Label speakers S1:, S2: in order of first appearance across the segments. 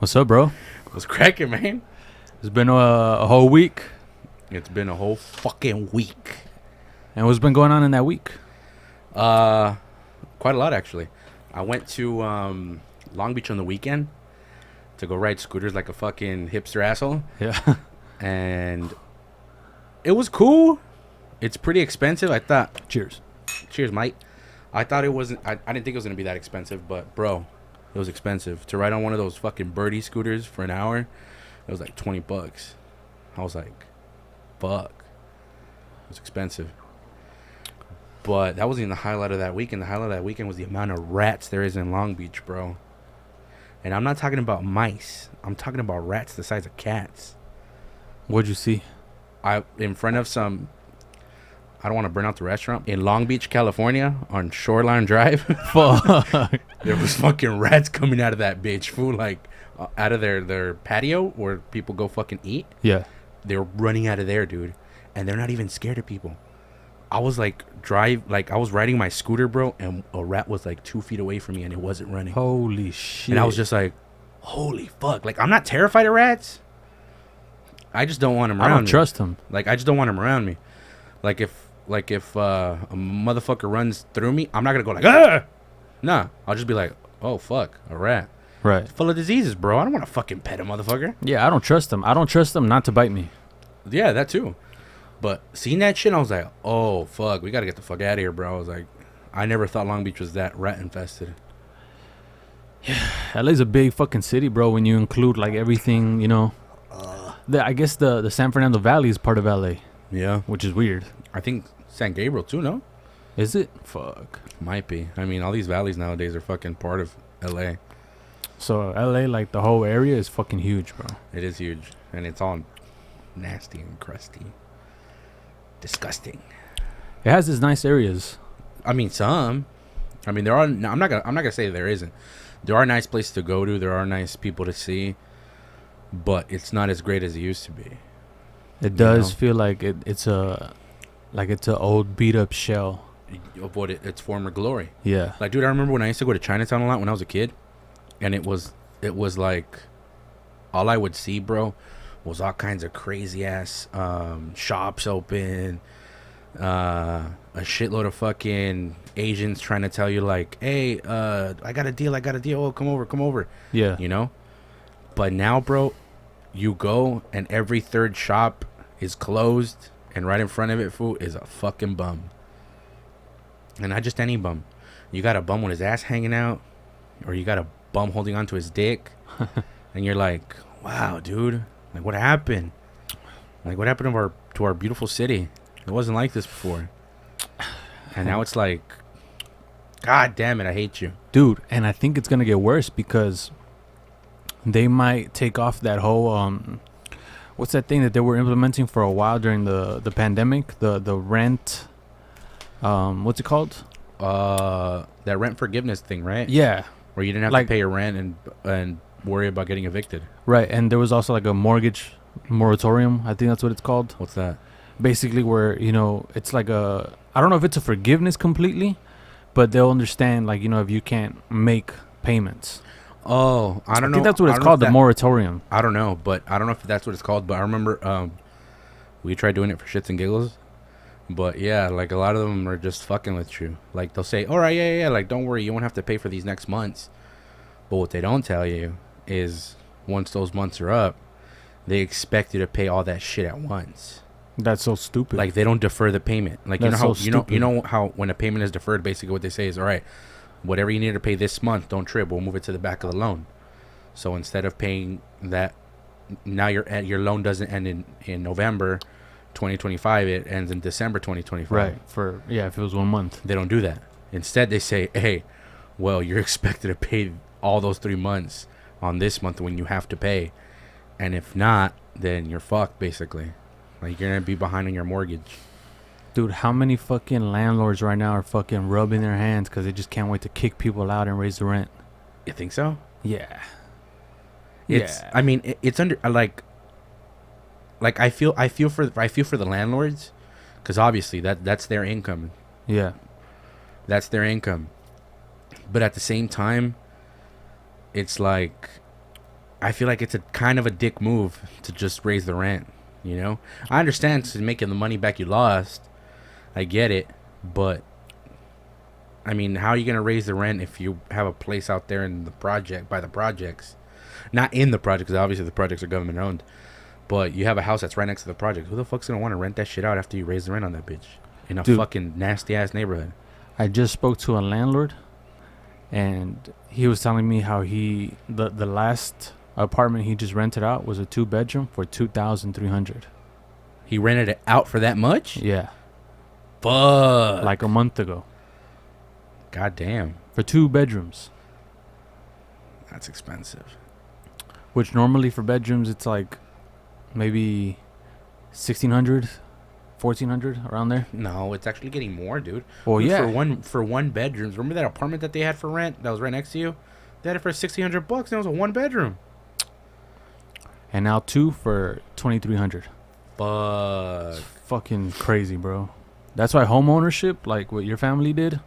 S1: What's up, bro?
S2: What's cracking, man?
S1: It's been a whole week.
S2: It's been a whole fucking week.
S1: And what's been going on in that week?
S2: Quite a lot, actually. I went to Long Beach on the weekend to go ride scooters like a fucking hipster asshole.
S1: Yeah.
S2: And it was cool. It's pretty expensive. I thought.
S1: Cheers.
S2: Cheers, mate. I thought it wasn't. I didn't think it was going to be that expensive, but, bro, it was expensive. To ride on one of those fucking birdie scooters for an hour, it was like $20. I was like, fuck. It was expensive. But that wasn't even the highlight of that weekend. The highlight of that weekend was the amount of rats there is in Long Beach, bro. And I'm not talking about mice. I'm talking about rats the size of cats.
S1: What'd you see?
S2: In front of some... I don't want to burn out the restaurant. In Long Beach, California, on Shoreline Drive.
S1: Fuck.
S2: There was fucking rats coming out of that bitch, fool. Like, out of their patio where people go fucking eat.
S1: Yeah.
S2: They were running out of there, dude. And they're not even scared of people. I was like, I was riding my scooter, bro, and a rat was like 2 feet away from me and it wasn't running.
S1: Holy shit.
S2: And I was just like, holy fuck. Like, I'm not terrified of rats. I just don't want them around me.
S1: I don't trust them.
S2: Like, I just don't want them around me. Like, if a motherfucker runs through me, I'm not going to go like, ah! Nah, I'll just be like, oh, fuck, a rat.
S1: Right.
S2: It's full of diseases, bro. I don't want to fucking pet a motherfucker.
S1: Yeah, I don't trust them. I don't trust them not to bite me.
S2: Yeah, that too. But seeing that shit, I was like, oh, fuck, we got to get the fuck out of here, bro. I was like, I never thought Long Beach was that rat infested.
S1: Yeah, LA's a big fucking city, bro, when you include, like, everything, you know. I guess the San Fernando Valley is part of LA.
S2: Yeah.
S1: Which is weird.
S2: I think San Gabriel, too, no?
S1: Is it? Fuck.
S2: Might be. I mean, all these valleys nowadays are fucking part of LA.
S1: So, LA, like, the whole area is fucking huge, bro.
S2: It is huge. And it's all nasty and crusty. Disgusting.
S1: It has its nice areas.
S2: I mean, some. I mean, there are. I'm not gonna say there isn't. There are nice places to go to. There are nice people to see. But it's not as great as it used to be.
S1: It does feel like it's a old beat up shell
S2: of what its former glory.
S1: Yeah.
S2: Like, dude, I remember when I used to go to Chinatown a lot when I was a kid, and it was like all I would see, bro, was all kinds of crazy ass shops open, a shitload of fucking Asians trying to tell you like, hey, I got a deal. Oh, come over.
S1: Yeah.
S2: You know? But now, bro, you go and every third shop is closed, and right in front of it, fool, is a fucking bum. And not just any bum. You got a bum with his ass hanging out, or you got a bum holding onto his dick, and you're like, wow, dude. Like, what happened? Like, what happened to our beautiful city? It wasn't like this before. And now it's like, God damn it, I hate you.
S1: Dude, and I think it's going to get worse because they might take off that whole, what's that thing that they were implementing for a while during the pandemic? The rent, what's it called?
S2: That rent forgiveness thing, right?
S1: Yeah.
S2: Where you didn't have to pay your rent and worry about getting evicted.
S1: Right, and there was also like a mortgage moratorium. I think that's what it's called.
S2: What's that?
S1: Basically where, you know, it's like I don't know if it's a forgiveness completely, but they'll understand, like, you know, if you can't make payments.
S2: Oh, I don't know.
S1: I think that's what it's called, the moratorium.
S2: I don't know, but I don't know if that's what it's called, but I remember we tried doing it for shits and giggles. But yeah, like a lot of them are just fucking with you. Like they'll say, all right, yeah, like don't worry, you won't have to pay for these next months. But what they don't tell you is once those months are up, they expect you to pay all that shit at once.
S1: That's so stupid.
S2: Like they don't defer the payment. Like
S1: that's
S2: you know how when a payment is deferred, basically what they say is, all right, whatever you need to pay this month, don't trip. We'll move it to the back of the loan. So instead of paying that, now your loan doesn't end in November 2025. It ends in December 2025.
S1: Right. If it was 1 month.
S2: They don't do that. Instead, they say, hey, well, you're expected to pay all those 3 months on this month when you have to pay. And if not, then you're fucked, basically. Like, you're going to be behind on your mortgage.
S1: Dude, how many fucking landlords right now are fucking rubbing their hands because they just can't wait to kick people out and raise the rent?
S2: You think so?
S1: Yeah.
S2: I mean, it's under like I feel for the landlords, because obviously that's their income.
S1: Yeah.
S2: That's their income. But at the same time, it's like I feel like it's a kind of a dick move to just raise the rent. You know, I understand to making the money back you lost. I get it, but I mean, how are you gonna raise the rent if you have a place out there in the project by the projects, not in the project? Because obviously the projects are government owned, but you have a house that's right next to the project. Who the fuck's gonna want to rent that shit out after you raise the rent on that bitch in a fucking nasty ass neighborhood?
S1: I just spoke to a landlord, and he was telling me how the last apartment he just rented out was a 2-bedroom for $2,300.
S2: He rented it out for that much?
S1: Yeah.
S2: Fuck.
S1: Like a month ago.
S2: God damn.
S1: For 2 bedrooms.
S2: That's expensive.
S1: Which normally for bedrooms it's like maybe 1,600, 1,400 around there.
S2: No, it's actually getting more, dude.
S1: Well,
S2: Dude,
S1: yeah.
S2: for one bedrooms. Remember that apartment that they had for rent that was right next to you? They had it for $1,600 and it was a 1-bedroom.
S1: And now 2 for 2,300.
S2: Fuck.
S1: It's fucking crazy, bro. That's why home ownership, like what your family did,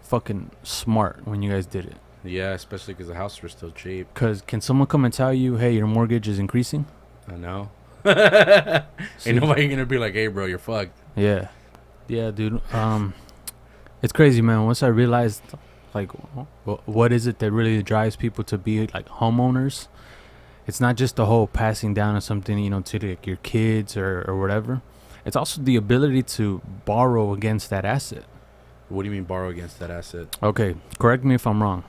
S1: fucking smart when you guys did it.
S2: Yeah, especially because the houses were still cheap.
S1: Because can someone come and tell you, hey, your mortgage is increasing?
S2: I know. Ain't nobody gonna be like, hey, bro, you're fucked.
S1: Yeah. Yeah, dude. It's crazy, man. Once I realized, like, what is it that really drives people to be, like, homeowners? It's not just the whole passing down of something, you know, to like your kids or whatever. It's also the ability to borrow against that asset.
S2: What do you mean borrow against that asset?
S1: Okay, correct me if I'm wrong.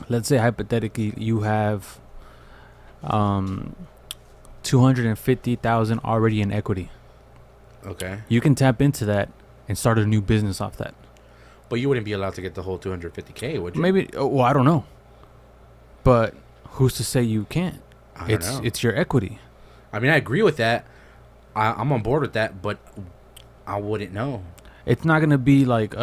S1: Let's say hypothetically you have 250,000 already in equity.
S2: Okay.
S1: You can tap into that and start a new business off that.
S2: But you wouldn't be allowed to get the whole $250K, would you?
S1: Maybe. Well, I don't know. But who's to say you can't?
S2: I don't know.
S1: It's your equity.
S2: I mean, I agree with that. I'm on board with that, but I wouldn't know.
S1: It's not gonna be like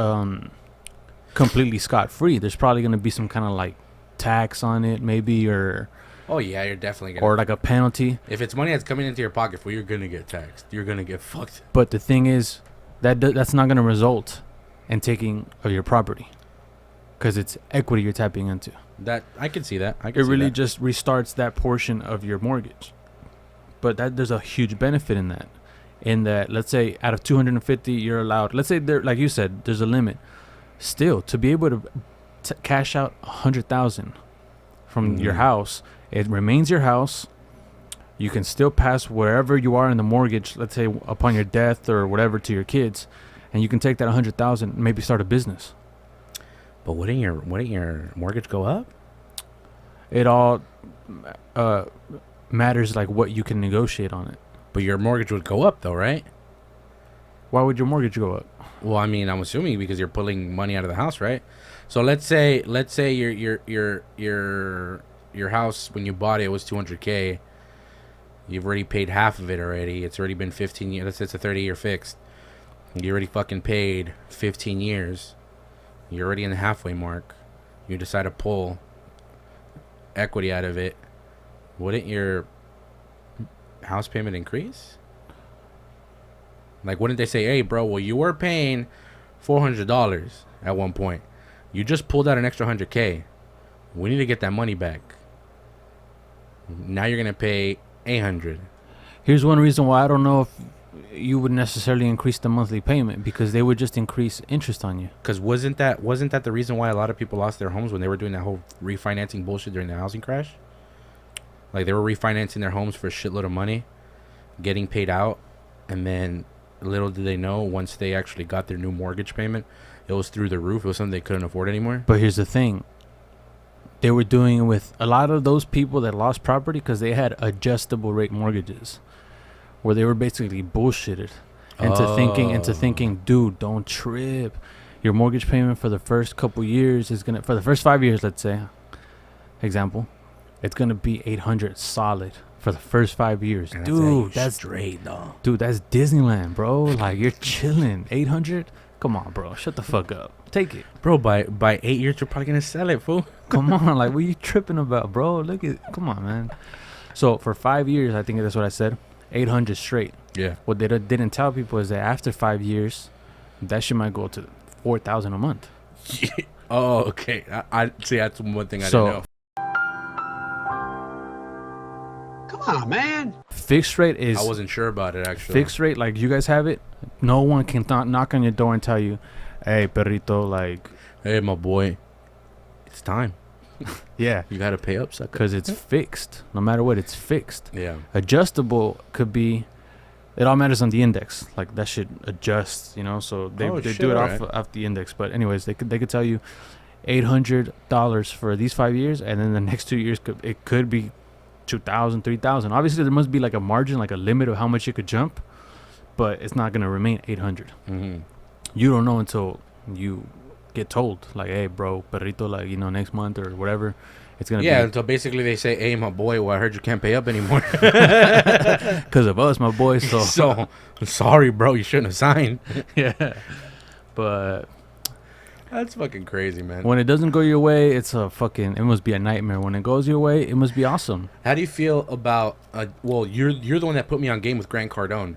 S1: completely scot-free. There's probably gonna be some kind of like tax on it, maybe, or
S2: Oh yeah, you're definitely gonna.
S1: or like a penalty.
S2: If it's money that's coming into your pocket, you're gonna get taxed. You're gonna get fucked.
S1: But the thing is, that's not gonna result in taking of your property, because it's equity you're tapping into.
S2: That I can see that.
S1: It really just restarts that portion of your mortgage. But there's a huge benefit in that. In that, let's say out of 250, you're allowed. Let's say there, like you said, there's a limit. Still, to be able to cash out 100,000 from your house, it remains your house. You can still pass wherever you are in the mortgage. Let's say upon your death or whatever to your kids, and you can take that 100,000 and maybe start a business.
S2: But wouldn't your mortgage go up?
S1: It all matters like what you can negotiate on it.
S2: But your mortgage would go up though, right?
S1: Why would your mortgage go up?
S2: Well, I mean, I'm assuming because you're pulling money out of the house, right? So let's say your house when you bought it was 200K. You've already paid half of it already. It's already been 15 years. Let's say it's a 30-year fixed. You already fucking paid 15 years. You're already in the halfway mark. You decide to pull equity out of it. Wouldn't your house payment increase? Like, wouldn't they say, hey, bro, well, you were paying $400 at one point. You just pulled out an extra 100K. We need to get that money back. Now you're going to pay $800.
S1: Here's one reason why I don't know if you would necessarily increase the monthly payment, because they would just increase interest on you.
S2: Because wasn't that the reason why a lot of people lost their homes when they were doing that whole refinancing bullshit during the housing crash? Like, they were refinancing their homes for a shitload of money, getting paid out, and then little did they know, once they actually got their new mortgage payment, it was through the roof. It was something they couldn't afford anymore.
S1: But here's the thing. They were doing it with a lot of those people that lost property because they had adjustable rate mortgages, where they were basically bullshitted into thinking, dude, don't trip. Your mortgage payment for the first couple years is for the first 5 years, let's say, example, it's gonna be 800 solid for the first 5 years.
S2: And
S1: dude, that's
S2: straight though.
S1: Dude, that's Disneyland, bro. Like, you're chilling. 800? Come on, bro. Shut the fuck up. Take it.
S2: Bro, by 8 years, you're probably going to sell it, fool.
S1: Come on. Like, what are you tripping about, bro? Come on, man. So, for 5 years, I think that's what I said, 800 straight.
S2: Yeah.
S1: What they didn't tell people is that after 5 years, that shit might go to 4,000 a month.
S2: Oh, okay. I see. That's one thing I didn't know.
S3: Come on, man.
S1: Fixed rate is
S2: I wasn't sure about it actually.
S1: fixed rate. Like you guys have it. No one can knock on your door and tell you, "Hey, perrito, like,
S2: Hey, my boy, it's time.
S1: yeah,
S2: You gotta pay up, sucker."
S1: because it's fixed. No matter what, it's fixed.
S2: Yeah.
S1: Adjustable could be. It all matters on the index. Like that should adjust, you know. So they
S2: Oh,
S1: do
S2: shit,
S1: it
S2: alright.
S1: off the index. But anyways, they could tell you $800 for these 5 years, and then the next 2 years it could be 2,000, 3,000. Obviously, there must be like a margin, like a limit of how much it could jump, but it's not gonna remain 800.
S2: Mm-hmm.
S1: You don't know until you get told, like, hey, bro, perrito, like, you know, next month or whatever, it's gonna
S2: Yeah,
S1: be
S2: until basically they say, "Hey, my boy, well, I heard you can't pay up anymore."
S1: because of us, my boy. So,
S2: So, sorry, bro, you shouldn't have signed.
S1: yeah. But
S2: That's fucking crazy, man.
S1: when it doesn't go your way, it must be a nightmare. When it goes your way, it must be awesome.
S2: How do you feel about? Well, you're the one that put me on game with Grant Cardone.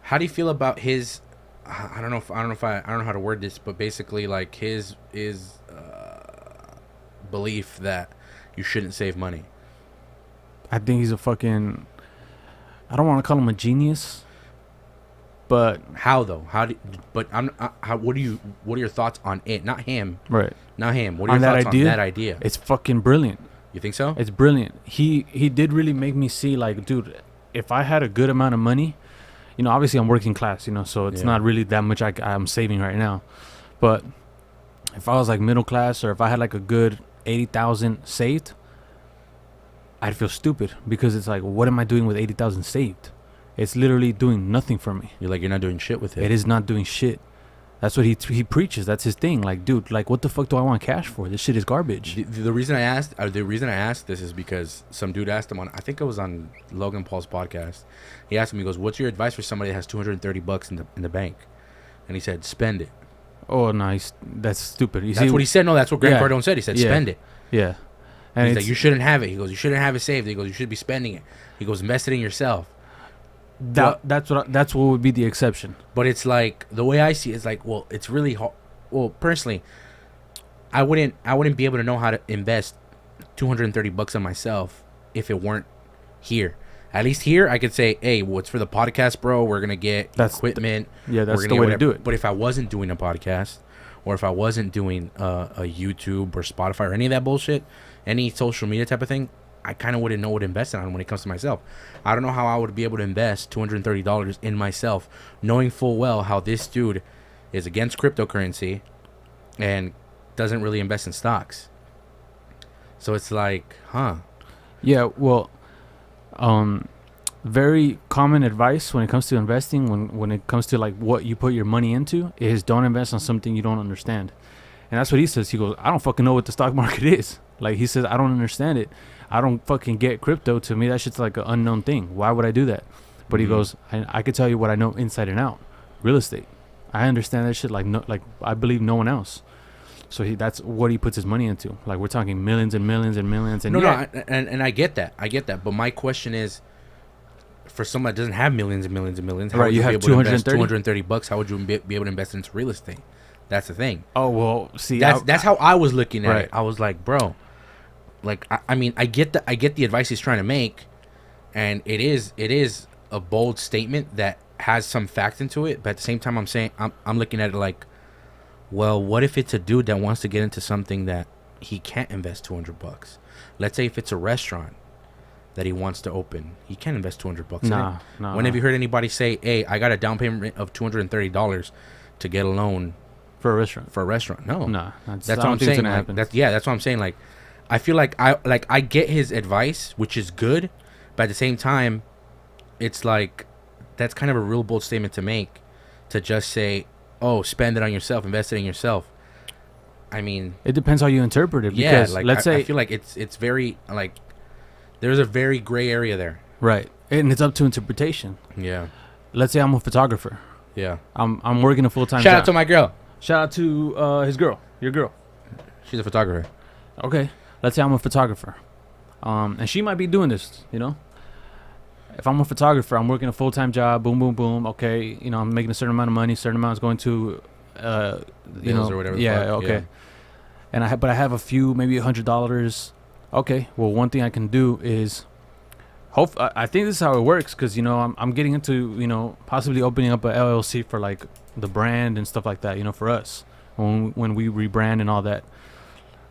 S2: How do you feel about his? I don't know how to word this, but basically, like his belief that you shouldn't save money.
S1: I think he's a fucking. I don't want to call him a genius, but
S2: How though? How do? But how? What are your thoughts on it? Not him.
S1: right,
S2: Not him. What are
S1: On
S2: your
S1: that
S2: thoughts
S1: idea?
S2: on that idea?
S1: it's fucking brilliant.
S2: You think so?
S1: It's brilliant. He did really make me see, like, dude, if I had a good amount of money, you know, obviously I'm working class, you know, so it's
S2: Yeah.
S1: not really that much I'm saving right now. But if I was like middle class, or if I had like a good 80,000 saved, I'd feel stupid, because it's like, what am I doing with 80,000 saved? It's literally doing nothing for me.
S2: You're like, you're not doing shit with it.
S1: It is not doing shit. That's what he preaches. That's his thing. Like, dude, like, what the fuck do I want cash for? This shit is garbage.
S2: The reason I asked this is because some dude asked him on, I think it was on Logan Paul's podcast. He asked him, he goes, "What's your advice for somebody that has $230 in the bank?" And he said, "Spend it."
S1: Oh no, that's stupid. You
S2: That's
S1: see,
S2: what he said. No, that's what Grant
S1: Yeah.
S2: Cardone said. He said,
S1: Yeah.
S2: "Spend it."
S1: yeah, and
S2: He's
S1: it's
S2: like, "You shouldn't have it." He goes, "You shouldn't have it saved." He goes, "You should be spending it." He goes, "Invest it in yourself."
S1: that's what would be the exception.
S2: But it's like, the way I see it is like, well, it's really hard. Well, personally, I wouldn't be able to know how to invest $230 on myself if it weren't here. At least here, I could say, "Hey, well, it's for the podcast, bro. We're gonna get
S1: That's
S2: equipment.
S1: Yeah, that's
S2: We're
S1: the
S2: gonna
S1: way
S2: get
S1: to do
S2: whatever."
S1: it.
S2: But if I wasn't doing a podcast, or if I wasn't doing a YouTube or Spotify or any of that bullshit, any social media type of thing, I kind of wouldn't know what to invest on when it comes to myself. I don't know how I would be able to invest $230 in myself, knowing full well how this dude is against cryptocurrency and doesn't really invest in stocks. So it's like, huh?
S1: Yeah, well, very common advice when it comes to investing, when it comes to like what you put your money into, is don't invest on something you don't understand. And that's what he says. He goes, "I don't fucking know what the stock market is." Like, he says, "I don't understand it. I don't fucking get crypto. To me, that shit's like an unknown thing. Why would I do that?" But he goes, I could tell you what I know inside and out. Real estate. I understand that shit like I believe no one else. So that's what he puts his money into. Like, we're talking millions and millions and millions. And
S2: And I get that. But my question is, for someone that doesn't have millions and millions and millions, how
S1: Right,
S2: would
S1: you
S2: you
S1: have
S2: be able to invest
S1: $230?
S2: $230? How would you be able to invest into real estate? That's the thing.
S1: Oh, well, see,
S2: That's how I was looking at
S1: Right.
S2: it. I was like, bro, like I mean, I get the advice he's trying to make, and it is a bold statement that has some fact into it. But at the same time, I'm looking at it like, well, what if it's a dude that wants to get into something that he can't invest $200? Let's say if it's a restaurant that he wants to open, he can't invest $200 in it.
S1: No.
S2: When have you heard anybody say, "Hey, I got a down payment of $230 to get a loan
S1: for a restaurant?
S2: for a restaurant"? No,
S1: No,
S2: that's
S1: I
S2: what
S1: don't
S2: I'm
S1: think it's
S2: saying.
S1: gonna
S2: Like,
S1: happen.
S2: that's what I'm saying. Like, I feel like I get his advice, which is good, but at the same time, it's like, that's kind of a real bold statement to make, to just say, "Oh, spend it on yourself, invest it in yourself." I mean,
S1: It depends how you interpret it.
S2: yeah,
S1: Because
S2: like
S1: let's
S2: I
S1: say,
S2: feel like it's very, like, there's a very gray area there.
S1: right, and it's up to interpretation.
S2: Yeah,
S1: Let's say I'm a photographer.
S2: yeah.
S1: I'm working a full-time
S2: Shout
S1: job.
S2: out to my girl.
S1: Shout out to his girl, your girl.
S2: She's a photographer.
S1: Okay, let's say I'm a photographer, and she might be doing this. You know, if I'm a photographer, I'm working a full-time job. Boom, boom, boom. Okay, you know, I'm making a certain amount of money. Certain amount is going to, you know,
S2: Bills or whatever the
S1: Yeah,
S2: fuck,
S1: okay.
S2: yeah.
S1: And I have a few, maybe $100. Okay, well, one thing I can do is I think this is how it works because I'm getting into possibly opening up a LLC for like the brand and stuff like that. For us when we rebrand and all that.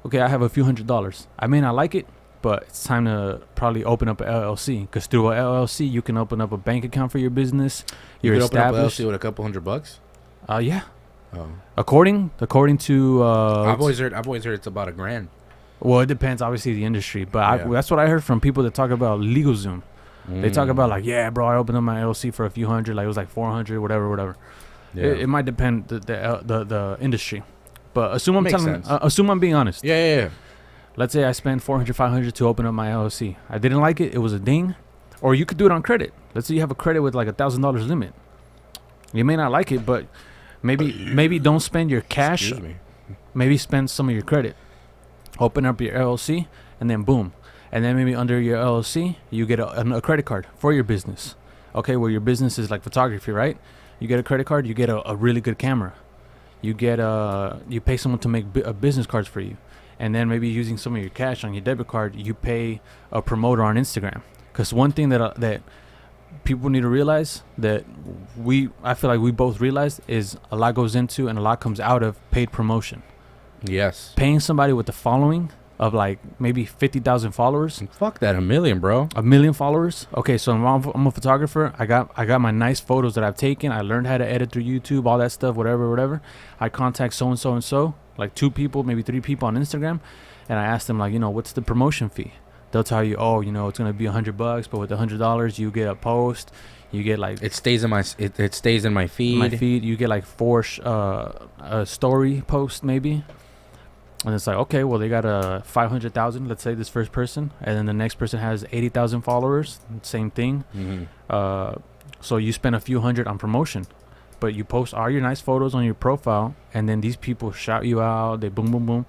S1: Okay, I have a few $100s. I may not like it, but it's time to probably open up a LLC because through a LLC you can open up a bank account for your business.
S2: You could
S1: established.
S2: open up a LLC with a couple $100.
S1: Yeah.
S2: Oh.
S1: According to
S2: I've always heard it's about $1,000.
S1: Well, it depends, obviously, the industry. But that's what I heard from people that talk about LegalZoom. They talk about like, yeah, bro, I opened up my LLC for a few hundred, like it was like 400, whatever. Yeah. It might depend the industry, but assume I'm being honest.
S2: Yeah.
S1: Let's say I spend 400, 500 to open up my LLC. I didn't like it. It was a ding, or you could do it on credit. Let's say you have a credit with like $1,000 limit. You may not like it, but maybe don't spend your cash.
S2: Excuse me.
S1: Maybe spend some of your credit. Open up your LLC, and then boom. And then maybe under your LLC, you get a credit card for your business. Okay, well, your business is like photography, right? You get a credit card, you get a really good camera. You pay someone to make business cards for you. And then maybe using some of your cash on your debit card, you pay a promoter on Instagram. Because one thing that people need to realize that I feel like we both realized is a lot goes into and a lot comes out of paid promotion.
S2: Yes.
S1: Paying somebody with the following of like maybe 50,000 followers.
S2: Fuck that, 1 million, bro.
S1: 1 million followers. Okay, so I'm a photographer. I got my nice photos that I've taken. I learned how to edit through YouTube, all that stuff, whatever. I contact so and so, like 2 people, maybe 3 people on Instagram, and I ask them like, what's the promotion fee? They'll tell you, it's gonna be $100, but with $100 you get a post. You get like
S2: it stays in my feed.
S1: You get like 4 story posts maybe. And it's like, okay, well, they got 500,000, let's say, this first person. And then the next person has 80,000 followers. Same thing.
S2: Mm-hmm.
S1: So you spend a few hundred on promotion. But you post all your nice photos on your profile. And then these people shout you out. They boom, boom, boom.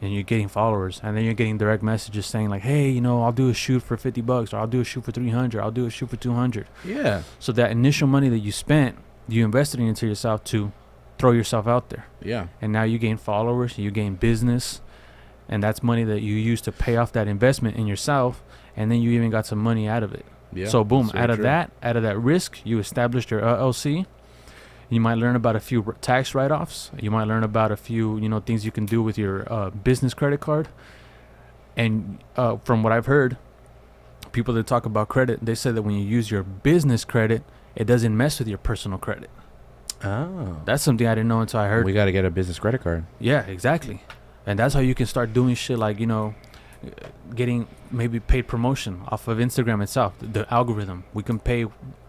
S1: And you're getting followers. And then you're getting direct messages saying like, hey, I'll do a shoot for $50. Or I'll do a shoot for $300. I'll do a shoot for $200.
S2: Yeah.
S1: So that initial money that you spent, you invested into yourself to throw yourself out there.
S2: Yeah.
S1: And now you gain followers, you gain business, and that's money that you use to pay off that investment in yourself, and then you even got some money out of it.
S2: Yeah.
S1: So boom, out of that risk, you established your LLC. You might learn about a few tax write-offs. You might learn about a few, things you can do with your business credit card. And from what I've heard, people that talk about credit, they say that when you use your business credit, it doesn't mess with your personal credit.
S2: Oh,
S1: that's something I didn't know until I heard.
S2: We got to get a business credit card.
S1: Yeah, exactly. And that's how you can start doing shit like, getting maybe paid promotion off of Instagram itself. The algorithm. We can pay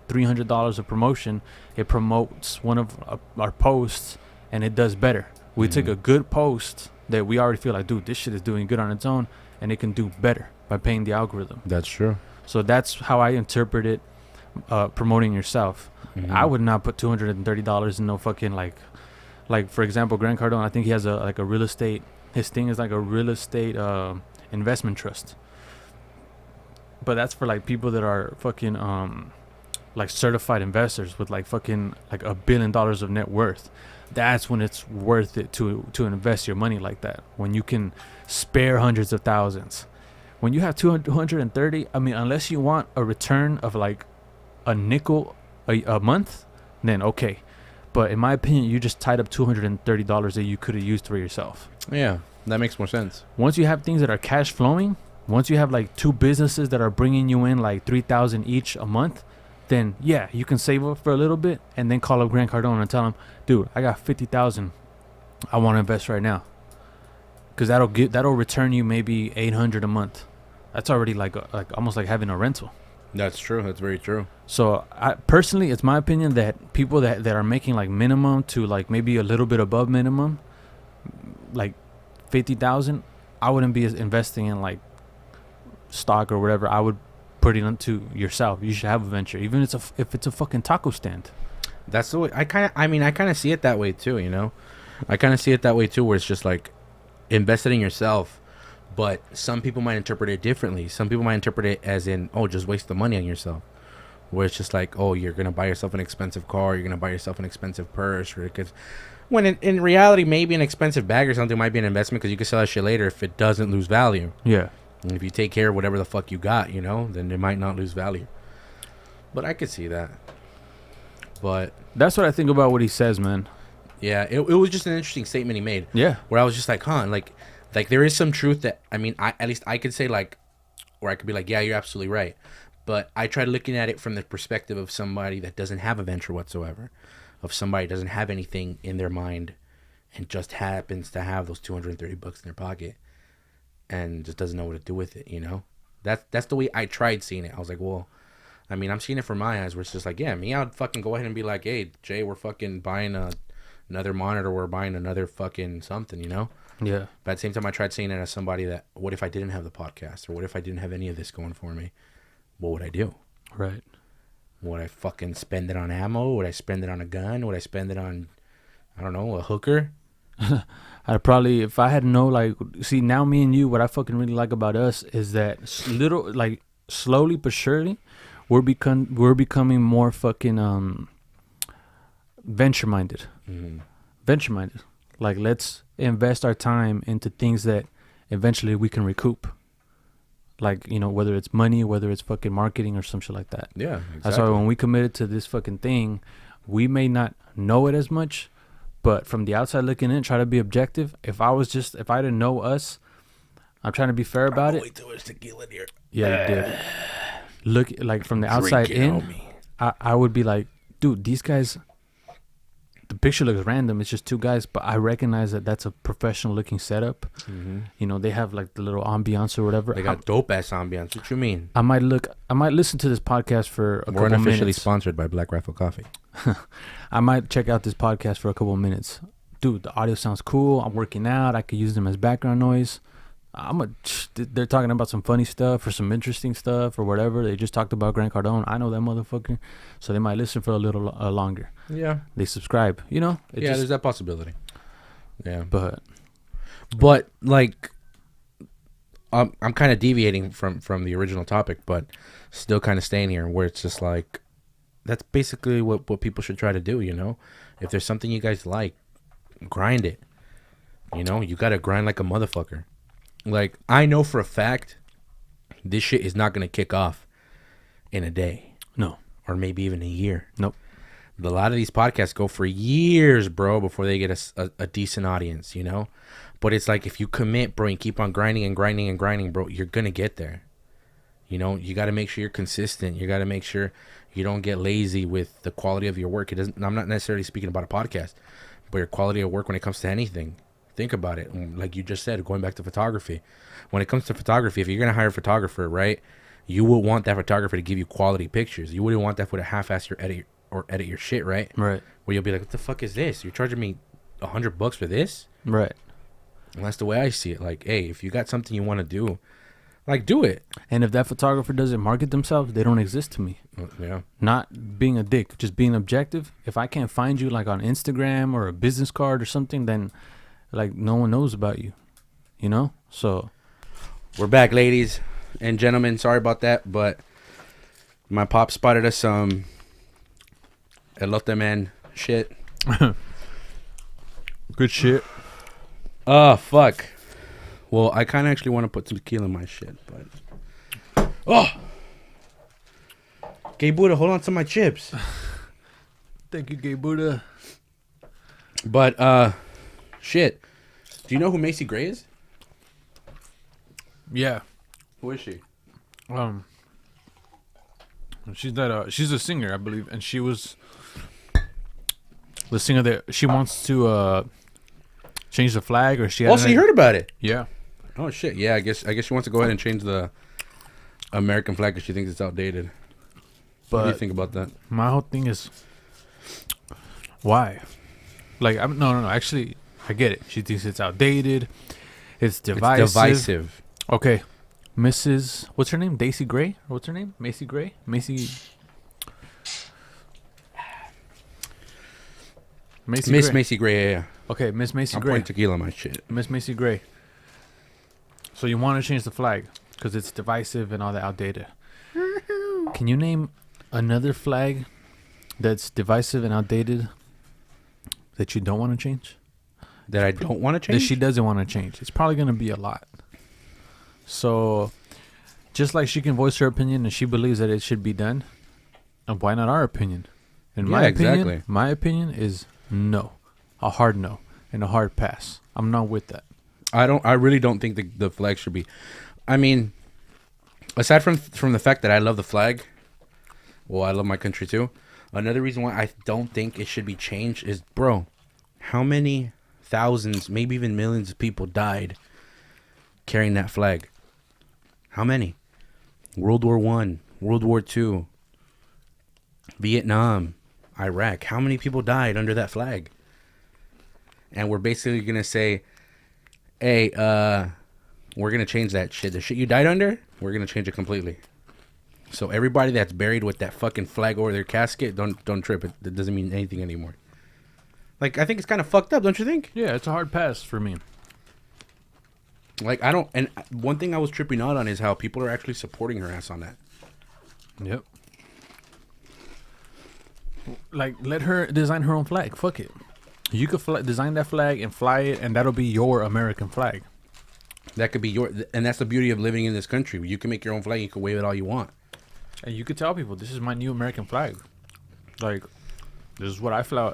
S1: $300 of promotion. It promotes one of our posts and it does better. We take a good post that we already feel like, dude, this shit is doing good on its own, and it can do better by paying the algorithm.
S2: That's true.
S1: So that's how I interpret it, promoting yourself. Mm-hmm. I would not put $230 in no fucking like for example, Grant Cardone. I think he has a real estate. His thing is like a real estate investment trust. But that's for like people that are fucking like certified investors with like fucking like $1 billion of net worth. That's when it's worth it to invest your money like that. When you can spare hundreds of thousands. When you have 230, I mean, unless you want a return of like a nickel a month, then okay. But in my opinion, you just tied up $230 that you could have used for yourself.
S2: Yeah, that makes more sense.
S1: Once you have things that are cash flowing, once you have like 2 businesses that are bringing you in like $3,000 each a month, then yeah, you can save up for a little bit and then call up Grant Cardone and tell him, dude, I got $50,000. I want to invest right now. Because that'll return you maybe $800 a month. That's already like almost like having a rental.
S2: That's true. That's very true.
S1: So I personally, it's my opinion that people that are making like minimum to like maybe a little bit above minimum, like 50,000, I wouldn't be investing in like stock or whatever. I would put it into yourself. You should have a venture, even if it's a fucking taco stand.
S2: That's the way I kind of see it that way too. I kind of see it that way too, where it's just like invested in yourself. But some people might interpret it differently. Some people might interpret it as in, oh, just waste the money on yourself. Where it's just like, oh, you're going to buy yourself an expensive car. You're going to buy yourself an expensive purse. When in reality, maybe an expensive bag or something might be an investment because you can sell that shit later if it doesn't lose value.
S1: Yeah.
S2: And if you take care of whatever the fuck you got, you know, then it might not lose value. But I could see that. But
S1: that's what I think about what he says, man.
S2: yeah, it was just an interesting statement he made.
S1: Yeah.
S2: Where I was just like, huh, like there is some truth that, I mean, at least I could say, like, or I could be like, yeah, you're absolutely right. But I tried looking at it from the perspective of somebody that doesn't have a venture whatsoever, of somebody that doesn't have anything in their mind and just happens to have those $230 in their pocket and just doesn't know what to do with it, you know? That's the way I tried seeing it. I was like, well, I mean, I'm seeing it from my eyes where it's just like, yeah, me, I'd fucking go ahead and be like, hey, Jay, we're fucking buying another monitor, we're buying another fucking something, you know?
S1: Yeah.
S2: But at the same time, I tried saying it as somebody that, what if I didn't have the podcast? Or what if I didn't have any of this going for me? What would I do?
S1: Right.
S2: Would I fucking spend it on ammo? Would I spend it on a gun? Would I spend it on, I don't know, a hooker?
S1: I'd probably, if I had no, like, see, now me and you, what I fucking really like about us is that little, like, slowly but surely, we're becoming more fucking venture minded.
S2: Mm-hmm.
S1: Venture minded. Like, let's invest our time into things that eventually we can recoup. Like, you know, whether it's money, whether it's fucking marketing or some shit like that.
S2: Yeah, exactly.
S1: That's why when we committed to this fucking thing, we may not know it as much, but from the outside looking in, try to be objective. If I didn't know us, I'm trying to be fair about it.
S2: Wait till there's tequila in here.
S1: Yeah, you did. Look, like, from the outside in, I would be like, dude, these guys, the picture looks random. It's just two guys, but I recognize that that's a professional looking setup.
S2: Mm-hmm.
S1: You know, they have like the little ambiance or whatever.
S2: They got dope ass ambiance. What you mean?
S1: I might listen to this podcast for a couple
S2: We're unofficially
S1: minutes.
S2: sponsored by Black Rifle Coffee.
S1: I might check out this podcast for a couple of minutes. Dude, the audio sounds cool. I'm working out. I could use them as background noise. They're talking about some funny stuff or some interesting stuff or whatever. They just talked about Grant Cardone. I know that motherfucker. So they might listen for a little longer.
S2: Yeah.
S1: They subscribe, you know?
S2: There's that possibility. Yeah.
S1: But
S2: like, I'm kind of deviating from the original topic, but still kind of staying here where it's just like, that's basically what people should try to do, you know? If there's something you guys like, grind it. You know, you got to grind like a motherfucker. Like, I know for a fact this shit is not going to kick off in a day.
S1: No.
S2: Or maybe even a year.
S1: Nope.
S2: A lot of these podcasts go for years, bro, before they get a decent audience, you know? But it's like, if you commit, bro, and keep on grinding and grinding and grinding, bro, you're going to get there. You know, you got to make sure you're consistent. You got to make sure you don't get lazy with the quality of your work. I'm not necessarily speaking about a podcast, but your quality of work when it comes to anything. Think about it. Like you just said, going back to photography. When it comes to photography, if you're going to hire a photographer, right, you will want that photographer to give you quality pictures. You wouldn't want that for to half-ass your edit your shit, right?
S1: Right.
S2: Where you'll be like, what the fuck is this? You're charging me $100 for this?
S1: Right.
S2: And that's the way I see it. Like, hey, if you got something you want to do, like, do it.
S1: And if that photographer doesn't market themselves, they don't exist to me.
S2: Yeah.
S1: Not being a dick, just being objective. If I can't find you like on Instagram or a business card or something, then like no one knows about you, you know? So
S2: we're back, ladies and gentlemen. Sorry about that, but my pop spotted us some elote man shit.
S1: Good shit.
S2: Oh, fuck. Well, I kind of actually want to put some tequila in my shit, but... Oh! Gay Buddha, hold on to my chips.
S1: Thank you, Gay Buddha.
S2: But, shit. Do you know who Macy Gray is?
S1: Yeah.
S2: Who is she?
S1: She's a singer, I believe, and she was the singer that she wants to change the flag, or she.
S2: Oh, so you heard about it?
S1: Yeah.
S2: Oh shit! Yeah, I guess she wants to go ahead and change the American flag because she thinks it's outdated. But what do you think about that?
S1: My whole thing is, why? Like, no. Actually, I get it. She thinks it's outdated. It's divisive.
S2: It's divisive.
S1: Okay, Mrs. What's her name? Daisy Gray? Or what's her name? Macy Gray? Macy.
S2: Miss
S1: Gray.
S2: Macy Gray. Yeah.
S1: Okay, Miss Macy
S2: I'm
S1: Gray.
S2: pouring tequila on my shit.
S1: Miss Macy Gray. So you want to change the flag because it's divisive and all that outdated. Can you name another flag that's divisive and outdated that you don't want to change?
S2: That I don't want to
S1: That
S2: change?
S1: she doesn't want to change. It's probably going to be a lot. So, just like she can voice her opinion and she believes that it should be done, and why not our opinion? In my opinion,
S2: exactly.
S1: my opinion is no, a hard no and a hard pass. I'm not with that.
S2: I really don't think the flag should be. I mean, aside from the fact that I love the flag, well, I love my country too. Another reason why I don't think it should be changed is, bro, how many thousands, maybe even millions of people died carrying that flag? How many? World War I, World War II, Vietnam, Iraq. How many people died under that flag? And we're basically gonna say, hey, we're gonna change that shit. The shit you died under, we're gonna change it completely. So everybody that's buried with that fucking flag over their casket, don't trip. It doesn't mean anything anymore. Like, I think it's kind of fucked up, don't you think?
S1: Yeah, it's a hard pass for me.
S2: Like, I don't. And one thing I was tripping out on is how people are actually supporting her ass on that.
S1: Yep. Like, let her design her own flag. Fuck it. You could design that flag and fly it, and that'll be your American flag.
S2: That could be your, and that's the beauty of living in this country. You can make your own flag. You can wave it all you want.
S1: And you could tell people, this is my new American flag. Like, this is what I fly.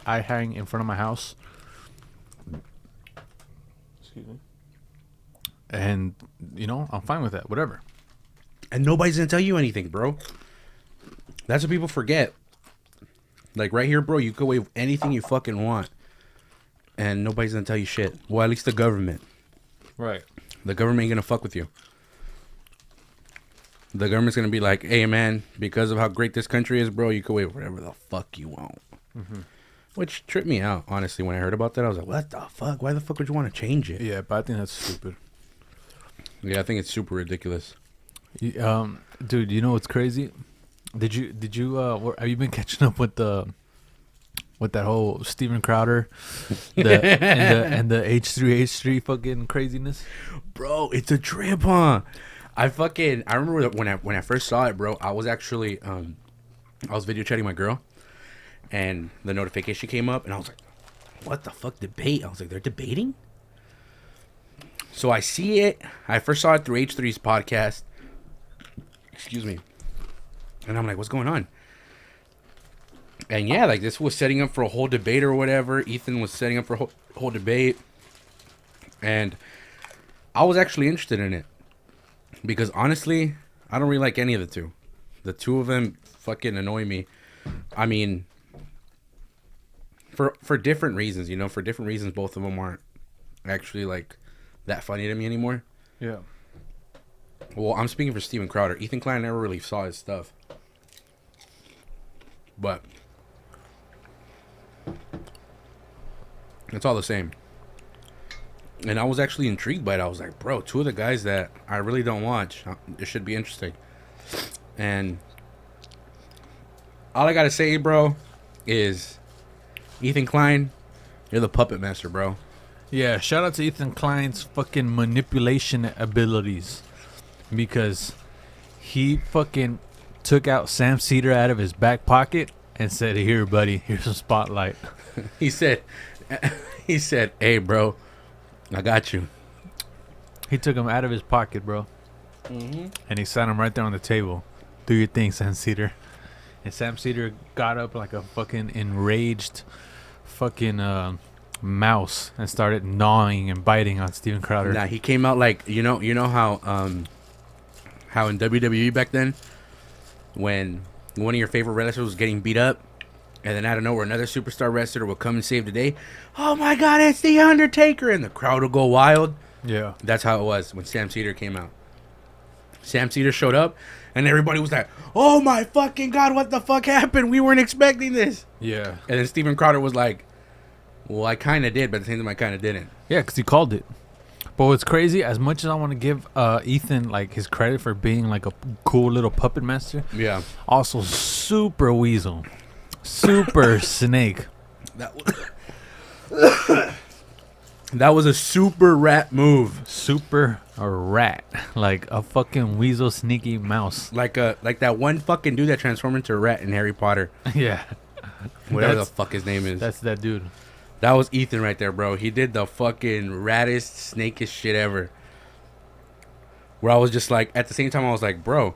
S1: I hang in front of my house. Excuse me. And I'm fine with that. Whatever.
S2: And nobody's gonna tell you anything, bro. That's what people forget. Like right here, bro, you could wave anything you fucking want, and nobody's gonna tell you shit. Well, at least the government.
S1: Right.
S2: The government ain't gonna fuck with you. The government's gonna be like, hey, man, because of how great this country is, bro, you can wave whatever the fuck you want. Mm-hmm. Which tripped me out, honestly. When I heard about that, I was like, what the fuck? Why the fuck would you want to change it?
S1: Yeah, but I think that's stupid.
S2: Yeah, I think it's super ridiculous.
S1: Dude, you know what's crazy? Did you have you been catching up with that whole Steven Crowder and the H3H3 fucking craziness?
S2: Bro, it's a trip, huh? I remember that when I first saw it, bro, I was actually I was video chatting my girl, and the notification came up, and I was like, what the fuck, debate? I was like, they're debating? So I see it. I first saw it through H3's podcast. Excuse me. And I'm like, what's going on? And yeah, like this was setting up for a whole debate or whatever. Ethan was setting up for a whole debate. And I was actually interested in it. Because honestly, I don't really like any of the two. The two of them fucking annoy me. I mean, for different reasons, for different reasons, both of them aren't actually like that funny to me anymore.
S1: Yeah.
S2: Well, I'm speaking for Steven Crowder. Ethan Klein, I never really saw his stuff. But it's all the same. And I was actually intrigued by it. I was like, bro, two of the guys that I really don't watch, it should be interesting. And all I gotta say, bro, is Ethan Klein, you're the puppet master, bro.
S1: Yeah, shout out to Ethan Klein's fucking manipulation abilities. Because he fucking took out Sam Cedar out of his back pocket and said, here, buddy, here's a spotlight.
S2: he said, hey, bro, I got you.
S1: He took him out of his pocket, bro. Mm-hmm. And he sat him right there on the table. Do your thing, Sam Cedar. And Sam Cedar got up like a fucking enraged fucking mouse and started gnawing and biting on Steven Crowder.
S2: Nah, he came out like, you know how in WWE back then, when one of your favorite wrestlers was getting beat up, and then out of nowhere another superstar wrestler would come and save the day. Oh my God, it's The Undertaker, and the crowd will go wild.
S1: Yeah,
S2: that's how it was when Sam Cedar came out. Sam Cedar showed up, and everybody was like, "Oh my fucking God, what the fuck happened? We weren't expecting this."
S1: Yeah,
S2: and then Steven Crowder was like, "Well, I kind of did, but at the same time, I kind of didn't."
S1: Yeah, because he called it. But what's crazy, as much as I want to give Ethan like his credit for being like a cool little puppet master,
S2: yeah,
S1: also super weasel, super snake.
S2: That was a super rat move.
S1: Super rat, like a fucking weasel, sneaky mouse.
S2: Like that one fucking dude that transformed into a rat in Harry Potter.
S1: Yeah,
S2: whatever the fuck his name is.
S1: That's that dude.
S2: That was Ethan right there, bro. He did the fucking raddest, snakest shit ever. where I was just like, at the same time, I was like, bro,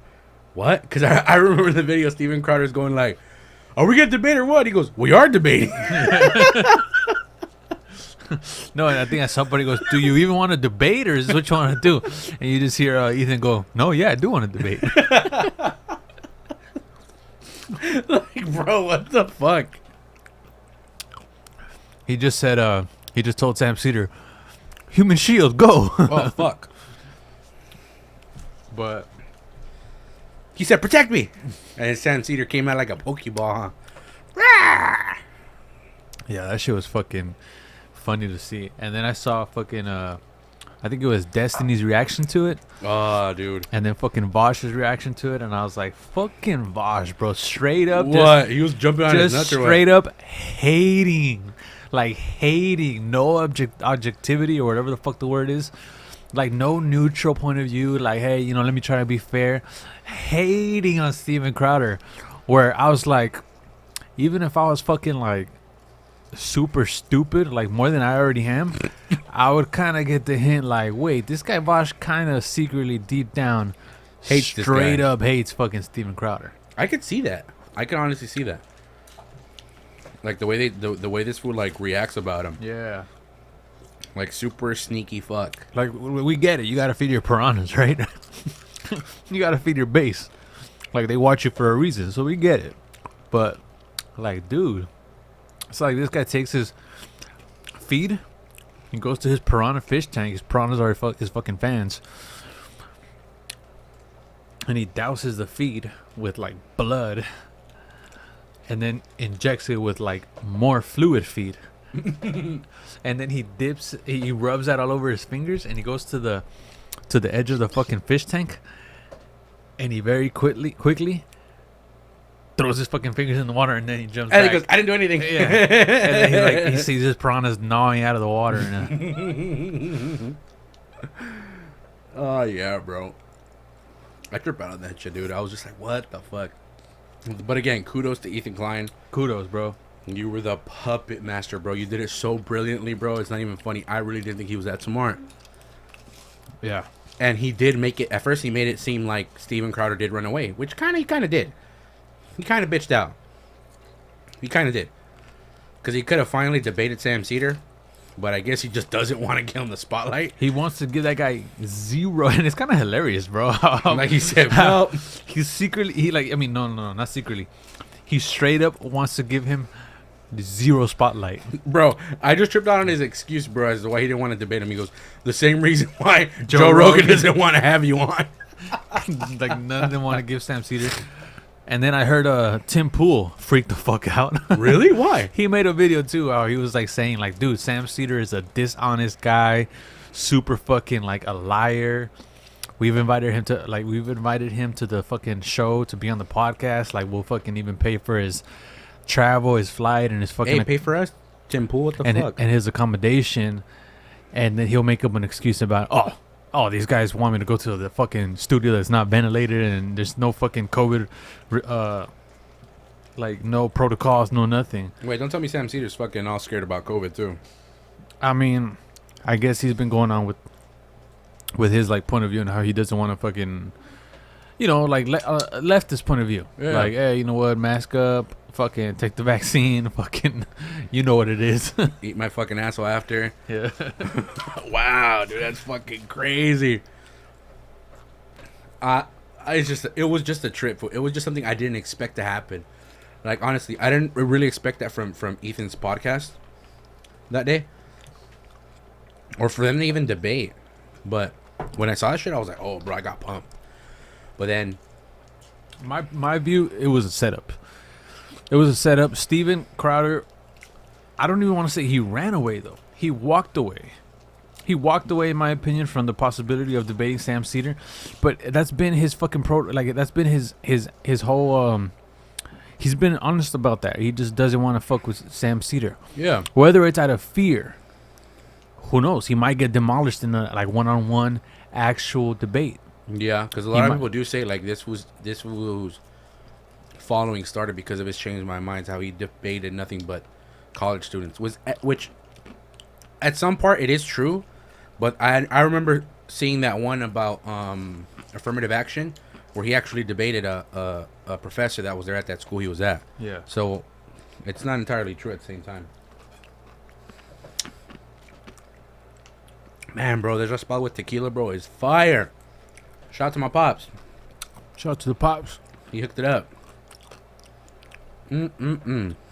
S2: what? Because I remember the video, Steven Crowder's going like, are we going to debate or what? He goes, we are debating.
S1: No, and I think somebody goes, do you even want to debate, or is this what you want to do? And you just hear Ethan go, no, yeah, I do want to debate.
S2: Like, bro, what the fuck?
S1: He just said, he just told Sam Cedar, human shield, go.
S2: Oh, fuck.
S1: But
S2: He said, protect me. And Sam Cedar came out like a Pokeball, huh?
S1: yeah, that shit was fucking funny to see. And then I saw fucking, I think it was Destiny's reaction to it.
S2: Oh, dude.
S1: And then fucking Vosh's reaction to it. And I was like, fucking Vosh, bro. Straight up.
S2: What? He was jumping on his
S1: Just
S2: nuts or what?
S1: straight up hating. Like, hating. No objectivity or whatever the fuck the word is. Like, no neutral point of view. Like, hey, you know, let me try to be fair. Hating on Steven Crowder. Where I was like, even if I was fucking, like, super stupid, like, more than I already am, I would kind of get the hint, like, wait, this guy Vosh kind of secretly, deep down,
S2: Hates this
S1: straight
S2: guy.
S1: up hates fucking Steven Crowder.
S2: I could see that. I can honestly see that. Like, the way the way this fool, like, reacts about him.
S1: Yeah.
S2: Like, super sneaky fuck.
S1: Like, we get it. You got to feed your piranhas, right? You got to feed your base. Like, they watch you for a reason, so we get it. But, like, dude, it's like this guy takes his feed, he goes to his piranha fish tank. His piranhas are his fucking fans. And he douses the feed with, like, blood. And then injects it with, like, more fluid feed. And then he rubs that all over his fingers, and he goes to the edge of the fucking fish tank, and he very quickly throws his fucking fingers in the water, and then he jumps
S2: And
S1: back.
S2: he goes, I didn't do anything.
S1: Yeah. And then he sees his piranhas gnawing out of the water. And,
S2: Oh, yeah, bro. I trip out on that shit, dude. I was just like, what the fuck? But again, kudos to Ethan Klein.
S1: kudos, bro.
S2: You were the puppet master, bro. You did it so brilliantly, bro. It's not even funny. I really didn't think he was that smart.
S1: Yeah.
S2: And he did make it. At first, he made it seem like Steven Crowder did run away, which he kind of did. He kind of bitched out. He kind of did. Because he could have finally debated Sam Cedar, but I guess he just doesn't want to get on the spotlight.
S1: He wants to give that guy zero, and it's kind of hilarious, bro.
S2: Like he said, well,
S1: He's secretly, no, not secretly. He straight up wants to give him zero spotlight.
S2: bro, I just tripped out on his excuse, bro, as to why he didn't want to debate him. He goes, the same reason why Joe Rogan doesn't want to have you on.
S1: Like, none of them want to give Sam Cedar. And then I heard Tim Pool freak the fuck out.
S2: Really? Why?
S1: He made a video too. He was like saying, like, dude, Sam Cedar is a dishonest guy, super fucking like a liar. We've invited him to the fucking show to be on the podcast. Like, we'll fucking even pay for his travel, his flight, and his fucking
S2: Hey, pay for us? Tim Pool, what the fuck?
S1: and his accommodation. And then he'll make up an excuse about, oh, these guys want me to go to the fucking studio that's not ventilated, and there's no fucking COVID, like, no protocols, no nothing.
S2: Wait, don't tell me Sam Cedar's fucking all scared about COVID, too.
S1: I mean, I guess he's been going on with his, like, point of view and how he doesn't want to fucking, you know, like, leftist point of view.
S2: Yeah.
S1: Like, hey, you know what, mask up, fucking take the vaccine, fucking, you know what it is.
S2: Eat my fucking asshole after.
S1: Yeah.
S2: Wow, dude, that's fucking crazy. It was just a trip. It was just something I didn't expect to happen. Like, honestly, I didn't really expect that from Ethan's podcast that day, or for them to even debate. But when I saw that shit, I was like, oh, bro, I got pumped. But then,
S1: My view, it was a setup. It was a setup. Steven Crowder, I don't even want to say he ran away, though. He walked away. He walked away, in my opinion, from the possibility of debating Sam Cedar. But that's been his fucking that's been his whole, he's been honest about that. He just doesn't want to fuck with Sam Cedar.
S2: yeah,
S1: Whether it's out of fear, who knows? He might get demolished in a, like, one-on-one actual debate.
S2: yeah, because a lot of people do say, like, this was following started because of his Change My Minds, how he debated nothing but college students, which at some part it is true, but I remember seeing that one about affirmative action, where he actually debated a professor that was there at that school he was at.
S1: Yeah.
S2: So it's not entirely true at the same time. Man, bro, there's a spot with tequila, bro. Is fire. Shout out to my pops.
S1: Shout out to the pops.
S2: He hooked it up.
S1: He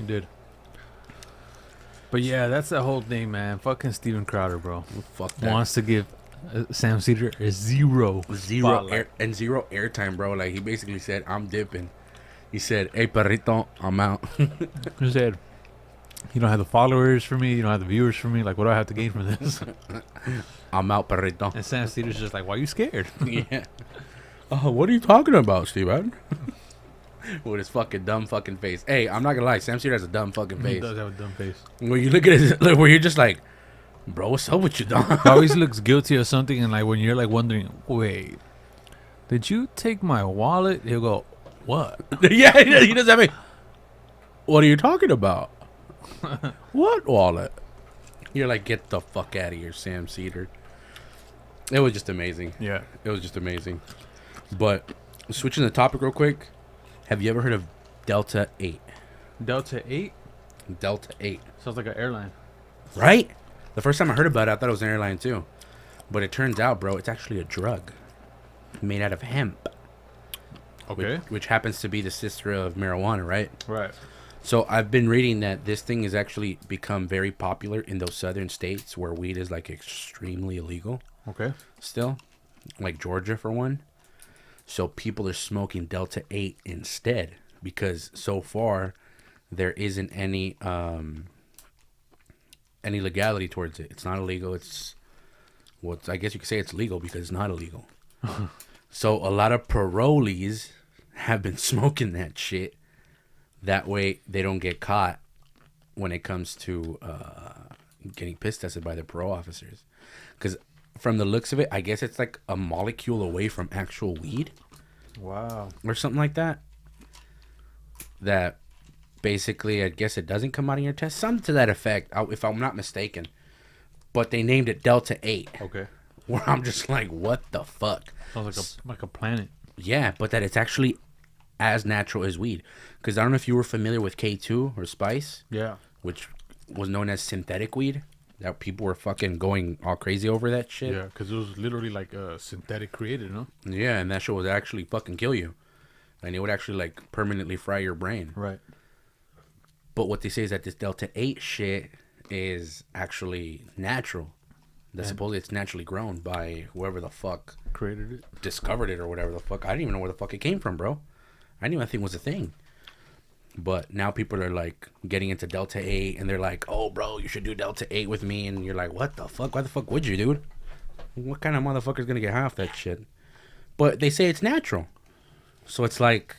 S1: did. But yeah, that's the whole thing, man. Fucking Steven Crowder, bro.
S2: Fuck that.
S1: Wants to give Sam Cedar a zero
S2: airtime, bro. Like, he basically said, I'm dipping. He said, hey, perrito, I'm out.
S1: He said, you don't have the followers for me. You don't have the viewers for me. Like, what do I have to gain from this?
S2: I'm out, perrito.
S1: And Sam Cedar's just like, why are you scared?
S2: Yeah. Oh, what are you talking about, Steven? With his fucking dumb fucking face. Hey, I'm not gonna lie, Sam Cedar has a dumb fucking face.
S1: He does have a dumb face.
S2: When you look at his, where you're just like, bro, what's up with you, dog?
S1: He always looks guilty of something, and like when you're like wondering, wait, did you take my wallet? He'll go, what?
S2: Yeah, he does have a. What are you talking about? What wallet? You're like, get the fuck out of here, Sam Cedar. It was just amazing.
S1: Yeah.
S2: It was just amazing. But switching the topic real quick, have you ever heard of Delta 8?
S1: Delta 8?
S2: Delta 8.
S1: Sounds like an airline.
S2: Right? The first time I heard about it, I thought it was an airline too. But it turns out, bro, it's actually a drug made out of hemp.
S1: Okay.
S2: Which happens to be the sister of marijuana, right?
S1: Right.
S2: So I've been reading that this thing has actually become very popular in those southern states where weed is like extremely illegal.
S1: Okay.
S2: Still. Like Georgia, for one. So people are smoking Delta 8 instead because so far there isn't any legality towards it. It's not illegal. It's I guess you could say it's legal because it's not illegal. So a lot of parolees have been smoking that shit. That way they don't get caught when it comes to getting piss tested by the parole officers. Because from the looks of it, I guess it's like a molecule away from actual weed.
S1: Wow.
S2: Or something like that. That basically, I guess it doesn't come out in your test. Something to that effect, if I'm not mistaken. But they named it Delta 8.
S1: Okay.
S2: Where I'm just like, what the fuck?
S1: Sounds like a planet.
S2: Yeah, but that it's actually as natural as weed. Because I don't know if you were familiar with K2 or Spice.
S1: Yeah.
S2: Which was known as synthetic weed. That people were fucking going all crazy over that shit.
S1: Yeah, because it was literally like synthetic created, no?
S2: Yeah, and that shit would actually fucking kill you. And it would actually like permanently fry your brain.
S1: Right.
S2: But what they say is that this Delta 8 shit is actually natural. That supposedly it's naturally grown by whoever the fuck
S1: created it,
S2: discovered it, or whatever the fuck. I didn't even know where the fuck it came from, bro. I didn't even think it was a thing. But now people are like getting into Delta 8 and they're like, oh, bro, you should do Delta 8 with me. And you're like, what the fuck? Why the fuck would you, dude? What kind of motherfucker's gonna get high off that shit? But they say it's natural. So it's like,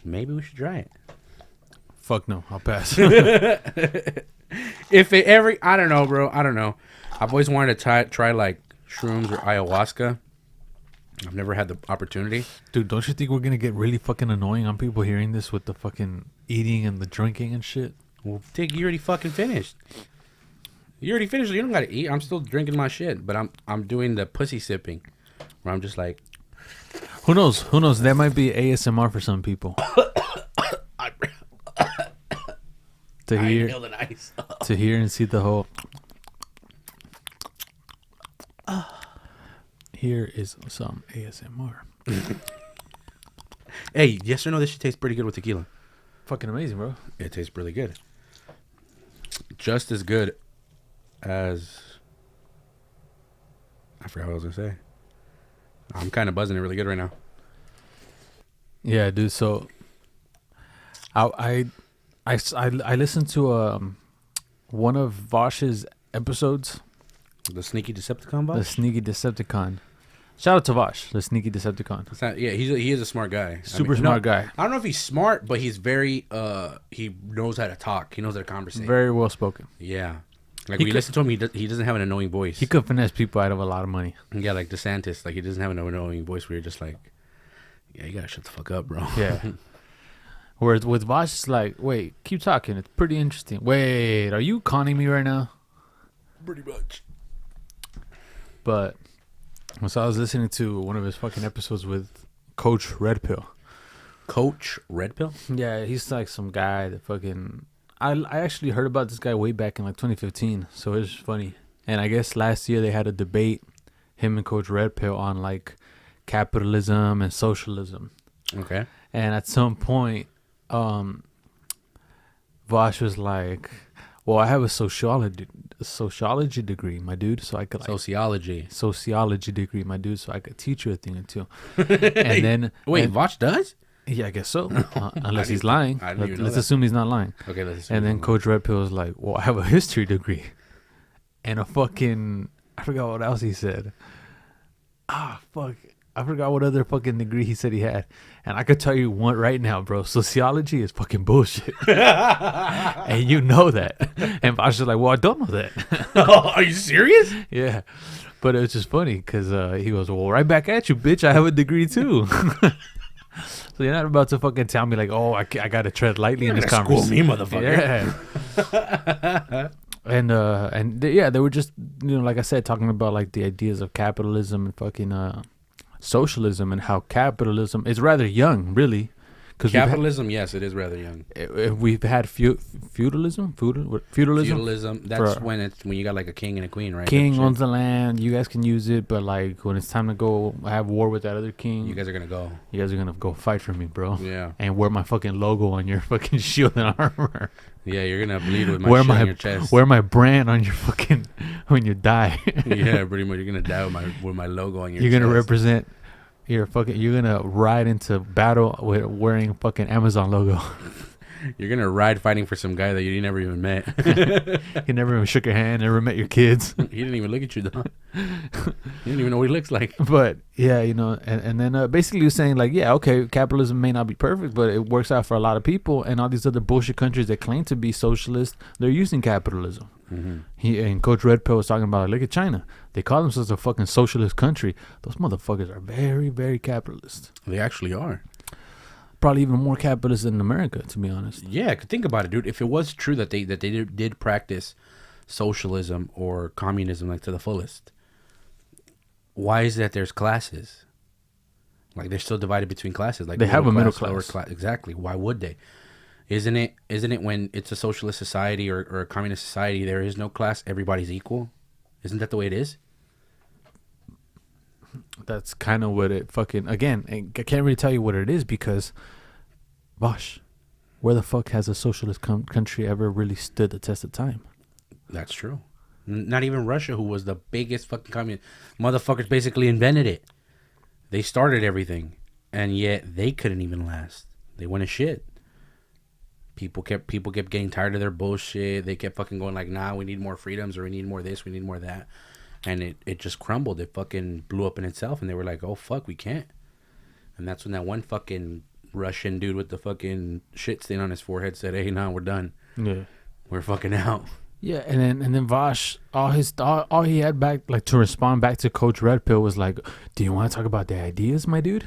S2: maybe we should try it.
S1: Fuck no, I'll pass.
S2: If it ever, I don't know, bro. I don't know. I've always wanted to try like shrooms or ayahuasca. I've never had the opportunity.
S1: Dude, don't you think we're gonna get really fucking annoying on people hearing this with the fucking eating and the drinking and shit?
S2: Well, Dick, you already fucking finished. You already finished. You don't gotta eat. I'm still drinking my shit, but I'm doing the pussy sipping, where I'm just like,
S1: who knows? Who knows? That might be ASMR for some people. To hear and see the whole. Here is some ASMR.
S2: Hey, yes or no? This shit tastes pretty good with tequila.
S1: Fucking amazing, bro.
S2: It tastes really good. Just as good as, I forgot what I was gonna say. I'm kind of buzzing it really good right now.
S1: Yeah, dude. So I listened to one of Vosh's episodes.
S2: The sneaky Decepticon boss?
S1: The sneaky Decepticon. Shout out to Vosh, the sneaky Decepticon.
S2: Yeah, he is a smart guy.
S1: Super smart guy.
S2: I don't know if he's smart, but he's very he knows how to talk. He knows how to conversate.
S1: Very well spoken.
S2: Yeah. Like when you listen to him, he doesn't have an annoying voice.
S1: He could finesse people out of a lot of money.
S2: Yeah, like DeSantis. Like he doesn't have an annoying voice where you're just like, yeah, you gotta shut the fuck up, bro.
S1: Yeah. Whereas with Vosh, it's like, wait, keep talking. It's pretty interesting. Wait, are you conning me right now?
S2: Pretty much.
S1: But So I was listening to one of his fucking episodes with Coach Red Pill.
S2: Coach Red Pill?
S1: Yeah, he's like some guy that fucking. I actually heard about this guy way back in like 2015, so it's funny. And I guess last year they had a debate, him and Coach Red Pill, on like capitalism and socialism.
S2: Okay.
S1: And at some point, Vosh was like, "Well, I have a sociology degree, my dude, so I could like, sociology degree, my dude, so I could teach you a thing or two." And then
S2: wait, Vosh does?
S1: Yeah, I guess so. Unless he's lying. Let's assume he's not lying.
S2: Okay, let's assume.
S1: And then Coach Red Pill was like, "Well, I have a history degree," and a fucking I forgot what else he said. Fuck. I forgot what other fucking degree he said he had. And I could tell you one right now, bro. Sociology is fucking bullshit. And you know that. And Vosh was like, "Well, I don't know that."
S2: Are you serious?
S1: Yeah. But it was just funny because he goes, "Well, right back at you, bitch. I have a degree too." So you're not about to fucking tell me like, "Oh, I got to tread lightly in this conversation."
S2: School me, motherfucker.
S1: Yeah. They were just, like I said, talking about like the ideas of capitalism and fucking socialism, and how capitalism is rather young, really.
S2: Capitalism, yes, it is rather young.
S1: We've had feudalism.
S2: That's when you got like a king and a queen, right?
S1: King owns the land. You guys can use it, but like when it's time to go have war with that other king,
S2: you guys are gonna go.
S1: You guys are gonna go fight for me, bro.
S2: Yeah.
S1: And wear my fucking logo on your fucking shield and armor.
S2: Yeah, you're gonna bleed with my shit on your chest.
S1: Wear my brand on your fucking when you die.
S2: Yeah, pretty much. You're gonna die with my logo on your chest.
S1: You're gonna represent. You're gonna ride into battle with wearing fucking Amazon logo.
S2: You're gonna ride fighting for some guy that you never even met.
S1: He never even shook your hand, never met your kids.
S2: He didn't even look at you though. You didn't even know what he looks like.
S1: But yeah, and then basically you're saying like, yeah, okay, capitalism may not be perfect, but it works out for a lot of people, and all these other bullshit countries that claim to be socialist, they're using capitalism. Mm-hmm. Coach Red Pill was talking about, like, look at China. They call themselves a fucking socialist country. Those motherfuckers are very, very capitalist.
S2: They actually are.
S1: Probably even more capitalist than America, to be honest.
S2: Yeah, think about it, dude. If it was true that they did practice socialism or communism like to the fullest, why is it that there's classes? Like they're still divided between classes. Like
S1: they have a middle class.
S2: Lower class. Exactly. Why would they? Isn't it when it's a socialist society or a communist society, there is no class, everybody's equal? Isn't that the way it is?
S1: That's kind of what it fucking, again, I can't really tell you what it is because, Bosh, where the fuck has a socialist country ever really stood the test of time?
S2: That's true. Not even Russia, who was the biggest fucking communist. Motherfuckers basically invented it. They started everything, and yet they couldn't even last. They went to shit. People kept getting tired of their bullshit. They kept fucking going like, nah, we need more freedoms, or we need more this, we need more that. And it just crumbled. It fucking blew up in itself. And they were like, oh, fuck, we can't. And that's when that one fucking Russian dude with the fucking shit stain on his forehead said, hey, nah, we're done. Yeah. We're fucking out.
S1: Yeah, and then Vosh, all he had back, like, to respond back to Coach Red Pill was like, do you want to talk about the ideas, my dude?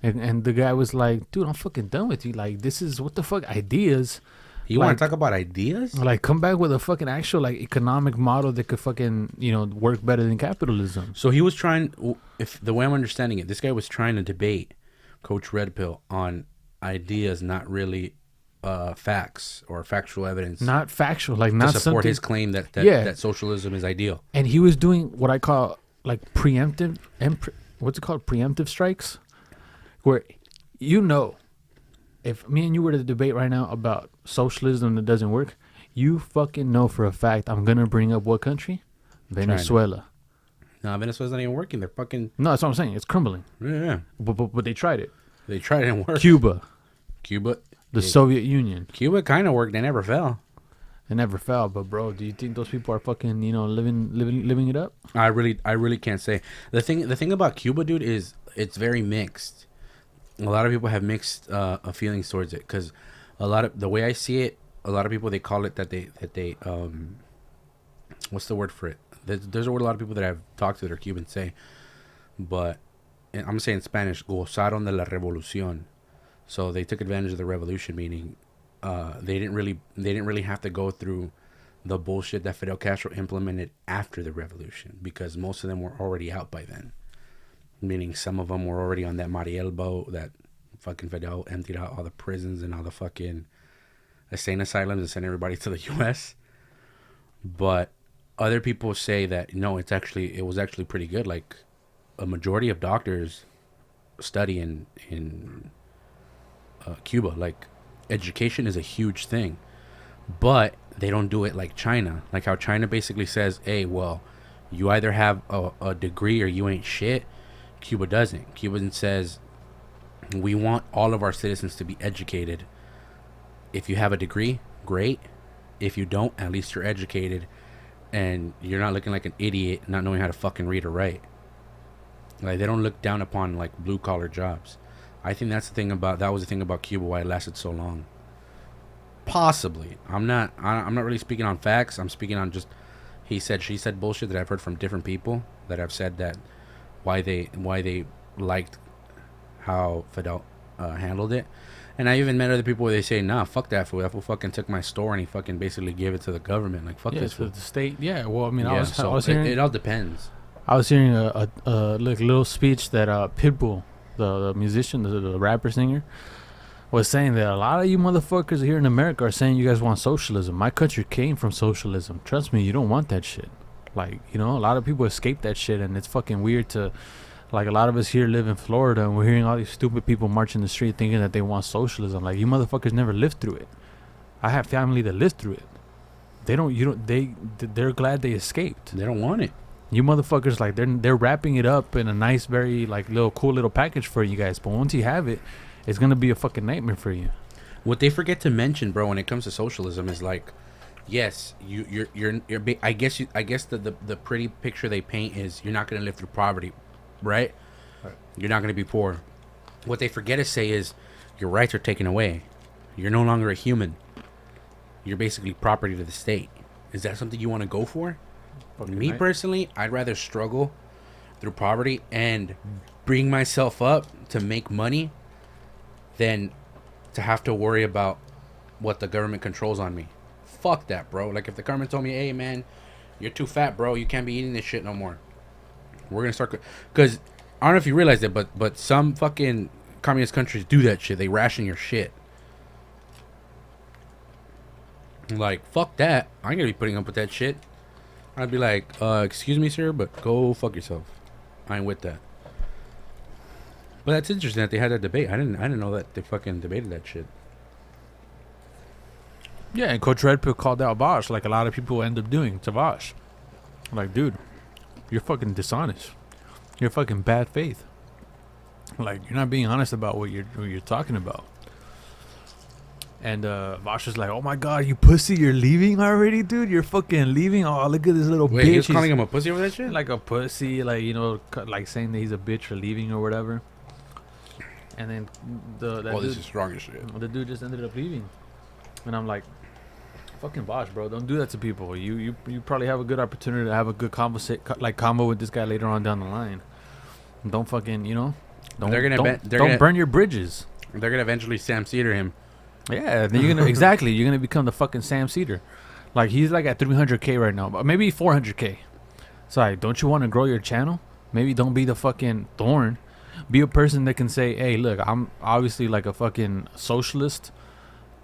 S1: And the guy was like, dude, I'm fucking done with you. Like, this is, what the fuck, ideas?
S2: You want to talk about ideas?
S1: Like, come back with a fucking actual, like, economic model that could fucking, work better than capitalism.
S2: So he was trying, if the way I'm understanding it, this guy was trying to debate Coach Red Pill on ideas, not really facts or factual evidence.
S1: Not factual, like, not
S2: to support his claim that socialism is ideal.
S1: And he was doing what I call, like, preemptive strikes, where, if me and you were to debate right now about socialism that doesn't work, you fucking know for a fact I'm gonna bring up what country? Venezuela.
S2: No, Venezuela's not even working. They're fucking.
S1: No, that's what I'm saying. It's crumbling.
S2: Yeah.
S1: But they tried it.
S2: They tried it and worked.
S1: Cuba.
S2: The
S1: Soviet Union.
S2: Cuba kind of worked. They never fell.
S1: They never fell. But bro, do you think those people are fucking living it up?
S2: I really can't say. The thing about Cuba, dude, is it's very mixed. A lot of people have mixed feelings towards it because the way I see it, a lot of people, they call it that they what's the word for it? There's a word a lot of people that I've talked to that are Cuban say, but I'm gonna say in Spanish, gozaron de la revolución. So they took advantage of the revolution, meaning they didn't really have to go through the bullshit that Fidel Castro implemented after the revolution because most of them were already out by then. meaning some of them were already on that Mariel boat that fucking Fidel emptied out all the prisons and all the fucking insane asylums and sent everybody to the U.S. But other people say that no, it was actually pretty good. Like a majority of doctors study in Cuba. Like education is a huge thing, but they don't do it like China. Like how China basically says, "Hey, well, you either have a degree or you ain't shit." Cuba doesn't. Cuba says, "We want all of our citizens to be educated. If you have a degree, great. If you don't, at least you're educated, and you're not looking like an idiot, not knowing how to fucking read or write." Like they don't look down upon like blue collar jobs. I think that was the thing about Cuba, why it lasted so long. Possibly. I'm not really speaking on facts. I'm speaking on just he said, she said bullshit that I've heard from different people that have said that why they liked how Fidel handled it. And I even met other people where they say, "Nah, fuck that fool. That fool fucking took my store and he fucking basically gave it to the government. Like fuck this fool."
S1: The state. Yeah. Well, I mean,
S2: Yeah,
S1: I was hearing
S2: it all depends.
S1: I was hearing a like little speech that Pitbull, the musician, the rapper singer, was saying that a lot of you motherfuckers here in America are saying you guys want socialism. My country came from socialism. Trust me, you don't want that shit. Like, you know, a lot of people escape that shit, and it's fucking weird to, like, a lot of us here live in Florida, and we're hearing all these stupid people marching the street thinking that they want socialism. Like, you motherfuckers never lived through it. I have family that lived through it. They're glad they escaped.
S2: They don't want it.
S1: You motherfuckers, like, they're wrapping it up in a nice, very, like, cool little package for you guys. But once you have it, it's gonna be a fucking nightmare for you.
S2: What they forget to mention, bro, when it comes to socialism is like, yes, I guess the pretty picture they paint is you're not gonna live through poverty, right? You're not gonna be poor. What they forget to say is your rights are taken away. You're no longer a human. You're basically property to the state. Is that something you want to go for? Me personally, I'd rather struggle through poverty and bring myself up to make money than to have to worry about what the government controls on me. Fuck that, bro. Like, if the government told me, "Hey, man, you're too fat, bro. You can't be eating this shit no more." We're going to start... Because, I don't know if you realize it, but some fucking communist countries do that shit. They ration your shit. Like, fuck that. I ain't going to be putting up with that shit. I'd be like, "Excuse me, sir, but go fuck yourself. I ain't with that." But that's interesting that they had that debate. I didn't know that they fucking debated that shit.
S1: Yeah, and Coach Redpill called out Vosh, like a lot of people end up doing to Vosh. Like, dude, you're fucking dishonest. You're fucking bad faith. Like, you're not being honest about what you're talking about. And Vosh was like, "Oh my god, you pussy, you're leaving already, dude? You're fucking leaving? Oh, look at this little bitch."
S2: He was calling him a pussy over that shit?
S1: Like a pussy, like, you know, like saying that he's a bitch for leaving or whatever. And then
S2: this is strong as shit.
S1: The dude just ended up leaving. And I'm like, fucking Bosch, bro, don't do that to people. You probably have a good opportunity to have a good combo with this guy later on down the line. Don't fucking, you know, don't burn your bridges.
S2: They're gonna eventually Sam Cedar him.
S1: Yeah, then you're gonna you're gonna become the fucking Sam Cedar. Like, he's like at 300K right now, but maybe 400K. So like, don't you want to grow your channel? Maybe don't be the fucking thorn. Be a person that can say, "Hey, look, I'm obviously like a fucking socialist.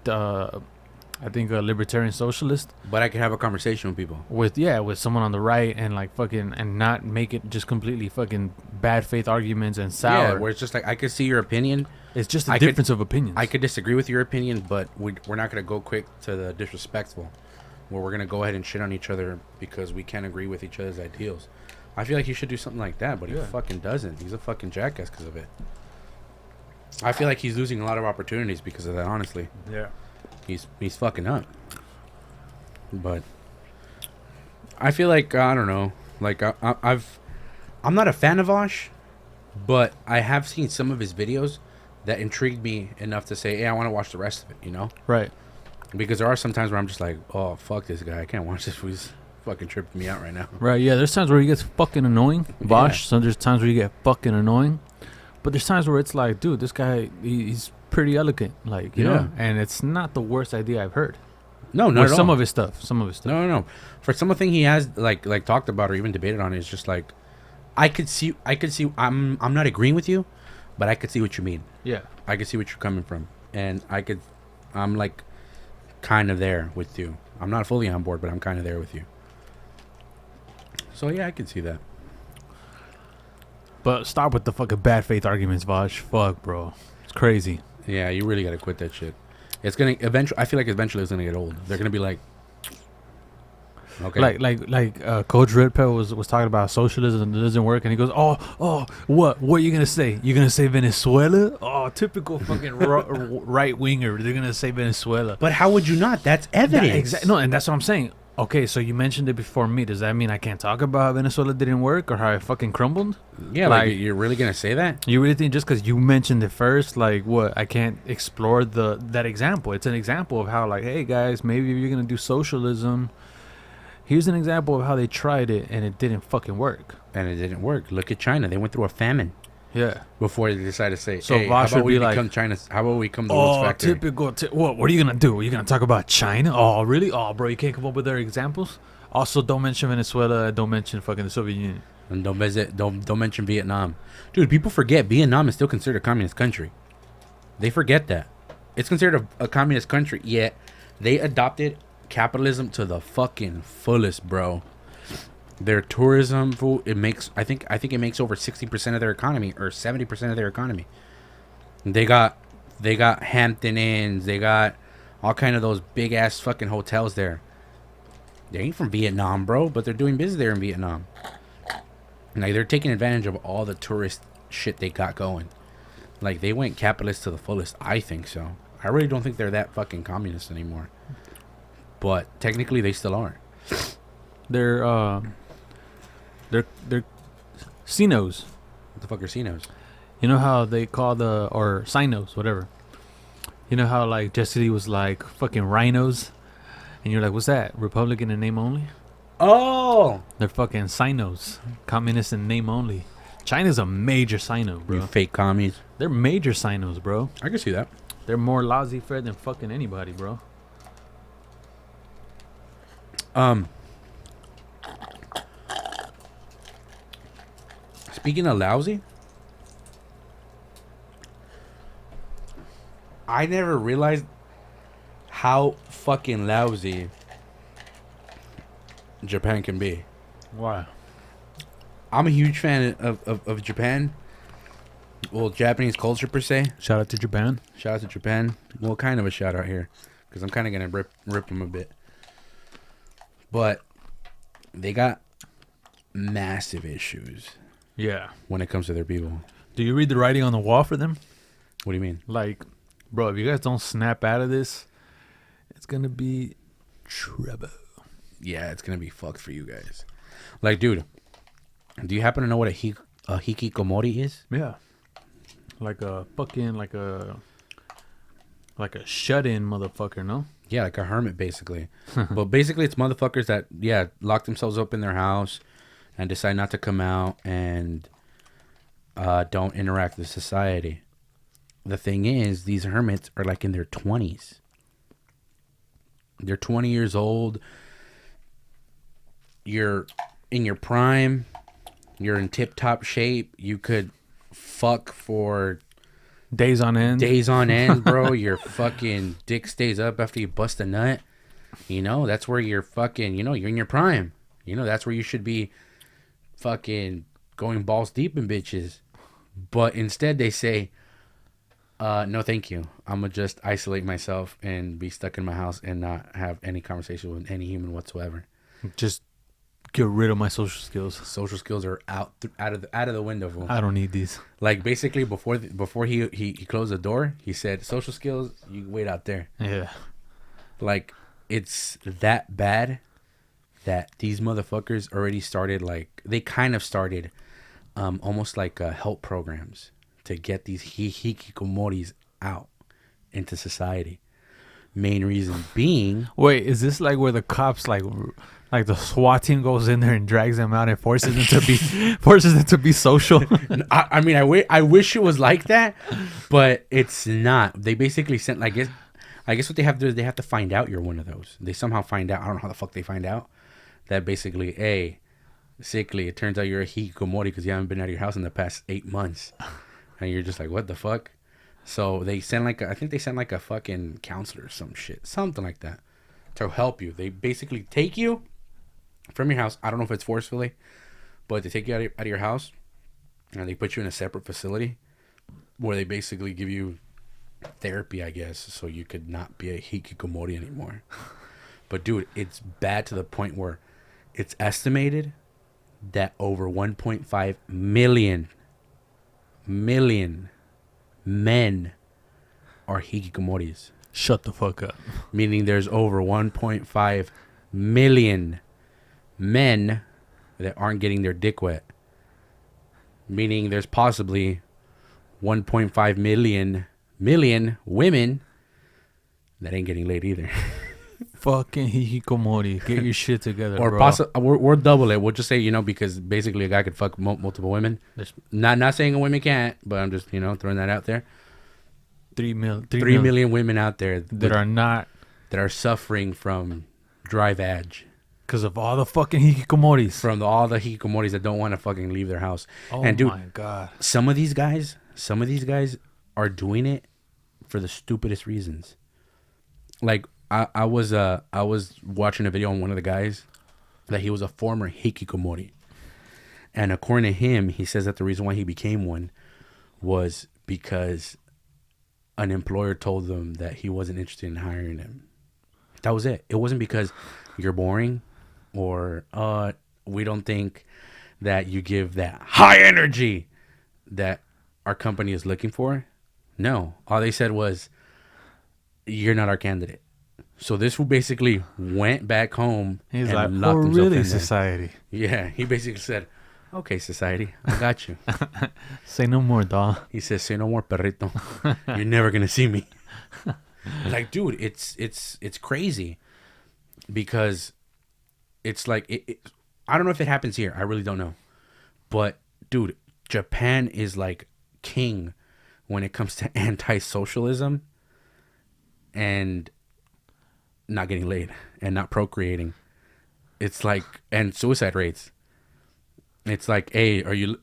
S1: I think a libertarian socialist.
S2: But I can have a conversation with people.
S1: With someone on the right and like fucking, and not make it just completely fucking bad faith arguments and sour.
S2: Yeah, where it's just like, I could see your opinion.
S1: It's just a difference of opinions.
S2: I could disagree with your opinion, but we're not going to go quick to the disrespectful, where we're going to go ahead and shit on each other because we can't agree with each other's ideals. I feel like he should do something like that, but he fucking doesn't. He's a fucking jackass because of it. I feel like he's losing a lot of opportunities because of that, honestly.
S1: Yeah.
S2: He's fucking up. But I feel like, I don't know, like I'm not a fan of Osh, but I have seen some of his videos that intrigued me enough to say, "Hey, I want to watch the rest of it," you know?
S1: Right.
S2: Because there are some times where I'm just like, "Oh, fuck this guy. I can't watch this. He's fucking tripping me out right now."
S1: Right, yeah. There's times where he gets fucking annoying, Bosch. Yeah. So there's times where you get fucking annoying. But there's times where it's like, dude, this guy, he's pretty elegant. Like, you know? And it's not the worst idea I've heard.
S2: No, not at all.
S1: Some of his stuff.
S2: No. For some of the thing he has, like talked about or even debated on, is just like, I could see. I'm not agreeing with you, but I could see what you mean.
S1: Yeah.
S2: I could see what you're coming from, and I'm like, kind of there with you. I'm not fully on board, but I'm kind of there with you. So yeah, I can see that.
S1: But stop with the fucking bad faith arguments, Vaj. Fuck, bro. It's crazy.
S2: Yeah, you really gotta quit that shit. It's gonna eventually. I feel like eventually it's gonna get old. They're gonna be like, okay,
S1: Like Coach Redpill was talking about socialism and it doesn't work, and he goes, what are you gonna say? You gonna say Venezuela? Oh, typical fucking right winger. They're gonna say Venezuela.
S2: but how would you not? That's evidence.
S1: No, and that's what I'm saying. Okay, so you mentioned it before me. Does that mean I can't talk about how Venezuela didn't work or how it fucking crumbled?
S2: Yeah, like you're really gonna say that?
S1: You really think just because you mentioned it first, like what? I can't explore that example. It's an example of how, like, hey guys, maybe if you're gonna do socialism, here's an example of how they tried it and it didn't fucking work.
S2: And it didn't work. Look at China. They went through a famine.
S1: Yeah.
S2: Before they decided to say,
S1: So
S2: hey,
S1: Vosh
S2: how about
S1: would
S2: we
S1: be like,
S2: become China's? How about we become the world's factory?
S1: Typical. What are you gonna do? Are you gonna talk about China? Oh, really? Oh, bro, you can't come up with their examples. Also, don't mention Venezuela. Don't mention fucking the Soviet Union.
S2: And don't mention Vietnam. Dude, people forget Vietnam is still considered a communist country. They forget that. It's considered a communist country, yet they adopted capitalism to the fucking fullest, bro. Their tourism, I think it makes over 60% of their economy, or 70% of their economy. They got Hampton Inns, they got all kind of those big ass fucking hotels there. They ain't from Vietnam, bro, but they're doing business there in Vietnam. Like, they're taking advantage of all the tourist shit they got going. Like, they went capitalist to the fullest. I think so. I really don't think they're that fucking communist anymore. But technically, they still are.
S1: They're Sinos.
S2: What the fuck are Sinos?
S1: You know how they call or Sinos, whatever. You know how, like, Jesse was like fucking rhinos? And you're like, what's that? Republican in name only?
S2: Oh!
S1: They're fucking Sinos. Communist in name only. China's a major Sino, bro.
S2: You fake commies.
S1: They're major Sinos, bro.
S2: I can see that.
S1: They're more laissez-faire than fucking anybody, bro.
S2: Speaking of lousy, I never realized how fucking lousy Japan can be.
S1: Why?
S2: I'm a huge fan of Japan. Well, Japanese culture per se.
S1: Shout out to Japan.
S2: Shout out to Japan. Well, kind of a shout out here, because I'm kind of gonna rip them a bit. But they got massive issues.
S1: Yeah.
S2: When it comes to their people.
S1: Do you read the writing on the wall for them?
S2: What do you mean?
S1: Like, bro, if you guys don't snap out of this, it's gonna be trouble.
S2: Yeah, it's gonna be fucked for you guys. Like, dude, do you happen to know what a hikikomori is?
S1: Yeah. Like a fucking like a shut-in motherfucker, no?
S2: Yeah, like a hermit, basically. But basically, it's motherfuckers that, lock themselves up in their house and decide not to come out and don't interact with society. The thing is, these hermits are like in their 20s. They're 20 years old. You're in your prime. You're in tip-top shape. You could fuck for
S1: days on end,
S2: bro. Your fucking dick stays up after you bust a nut. You know, that's where you're fucking, you're in your prime. That's where you should be fucking going balls deep in bitches. But instead they say, no thank you. I'm gonna just isolate myself and be stuck in my house and not have any conversation with any human whatsoever.
S1: Just get rid of my social skills.
S2: Social skills are out of the window, fool.
S1: I don't need these.
S2: Like, basically, before he closed the door, he said, social skills, you wait out there.
S1: Yeah.
S2: Like, it's that bad that these motherfuckers already started, like, they kind of started almost like help programs to get these hikikomoris out into society. Main reason being...
S1: Wait, is this like where the cops, like the SWAT team goes in there and drags them out and forces them to be social?
S2: I mean, I wish it was like that, but it's not. They basically sent, I guess what they have to do is they have to find out you're one of those. They somehow find out. I don't know how the fuck they find out. That basically, hey, sickly. It turns out you're a hikikomori because you haven't been out of your house in the past 8 months, and you're just like, what the fuck? So they send like I think they send like a fucking counselor or some shit, something like that, to help you. They basically take you from your house. I don't know if it's forcefully, but they take you out of your house, and they put you in a separate facility where they basically give you therapy, I guess, so you could not be a hikikomori anymore. But dude, it's bad to the point where it's estimated that over 1.5 million men are hikikomoris.
S1: Shut the fuck up.
S2: Meaning there's over 1.5 million men that aren't getting their dick wet. Meaning there's possibly 1.5 million women that ain't getting laid either.
S1: Fucking hikikomori. Get your shit together,
S2: Or
S1: bro.
S2: we'll double it. We'll just say, because basically a guy could fuck multiple women. Not saying a women can't, but I'm just, throwing that out there.
S1: 3
S2: million women out there
S1: that
S2: are suffering from dry vag.
S1: Because of all the fucking hikikomoris.
S2: From all the hikikomoris that don't want to fucking leave their house.
S1: Oh,
S2: and dude,
S1: my God.
S2: Some of these guys are doing it for the stupidest reasons. Like, I was watching a video on one of the guys that he was a former hikikomori. And according to him, he says that the reason why he became one was because an employer told them that he wasn't interested in hiring him. That was it. It wasn't because you're boring or we don't think that you give that high energy that our company is looking for. No. All they said was, you're not our candidate. So this fool basically went back home.
S1: He's
S2: and
S1: like,
S2: locked
S1: oh,
S2: himself
S1: really,
S2: in
S1: society?
S2: there. Yeah. He basically said, okay, society, I got you.
S1: Say no more, dog.
S2: He says, say no more, perrito. You're never going to see me. Like, dude, it's crazy. Because it's like, I don't know if it happens here. I really don't know. But, dude, Japan is like king when it comes to anti-socialism and not getting laid and not procreating. It's like, and suicide rates. It's like, hey, are you,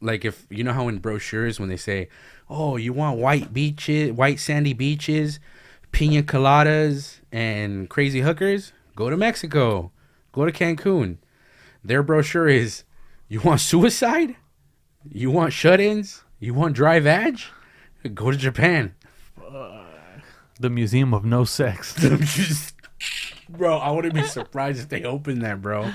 S2: like, if, you know how in brochures when they say, oh, you want white beaches, white sandy beaches, pina coladas, and crazy hookers? Go to Mexico. Go to Cancun. Their brochure is, you want suicide? You want shut-ins? You want dry vag? Go to Japan.
S1: The Museum of No Sex.
S2: Bro, I wouldn't be surprised if they opened that, bro.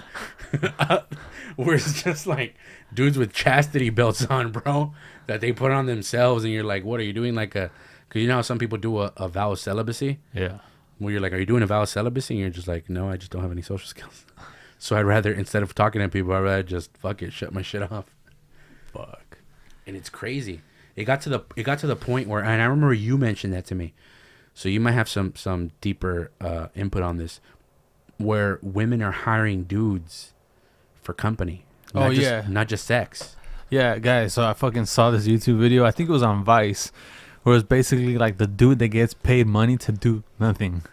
S2: Where it's just like dudes with chastity belts on, bro, that they put on themselves, and you're like, what are you doing? Like because you know how some people do a vow of celibacy?
S1: Yeah.
S2: Where you're like, are you doing a vow of celibacy? And you're just like, no, I just don't have any social skills. So I'd rather, instead of talking to people, I'd rather just fuck it, shut my shit off.
S1: Fuck.
S2: And it's crazy. It got to the point where, and I remember you mentioned that to me. So you might have some deeper input on this, where women are hiring dudes for company. Not just sex.
S1: Yeah, guys. So I fucking saw this YouTube video. I think it was on Vice, where it's basically like the dude that gets paid money to do nothing.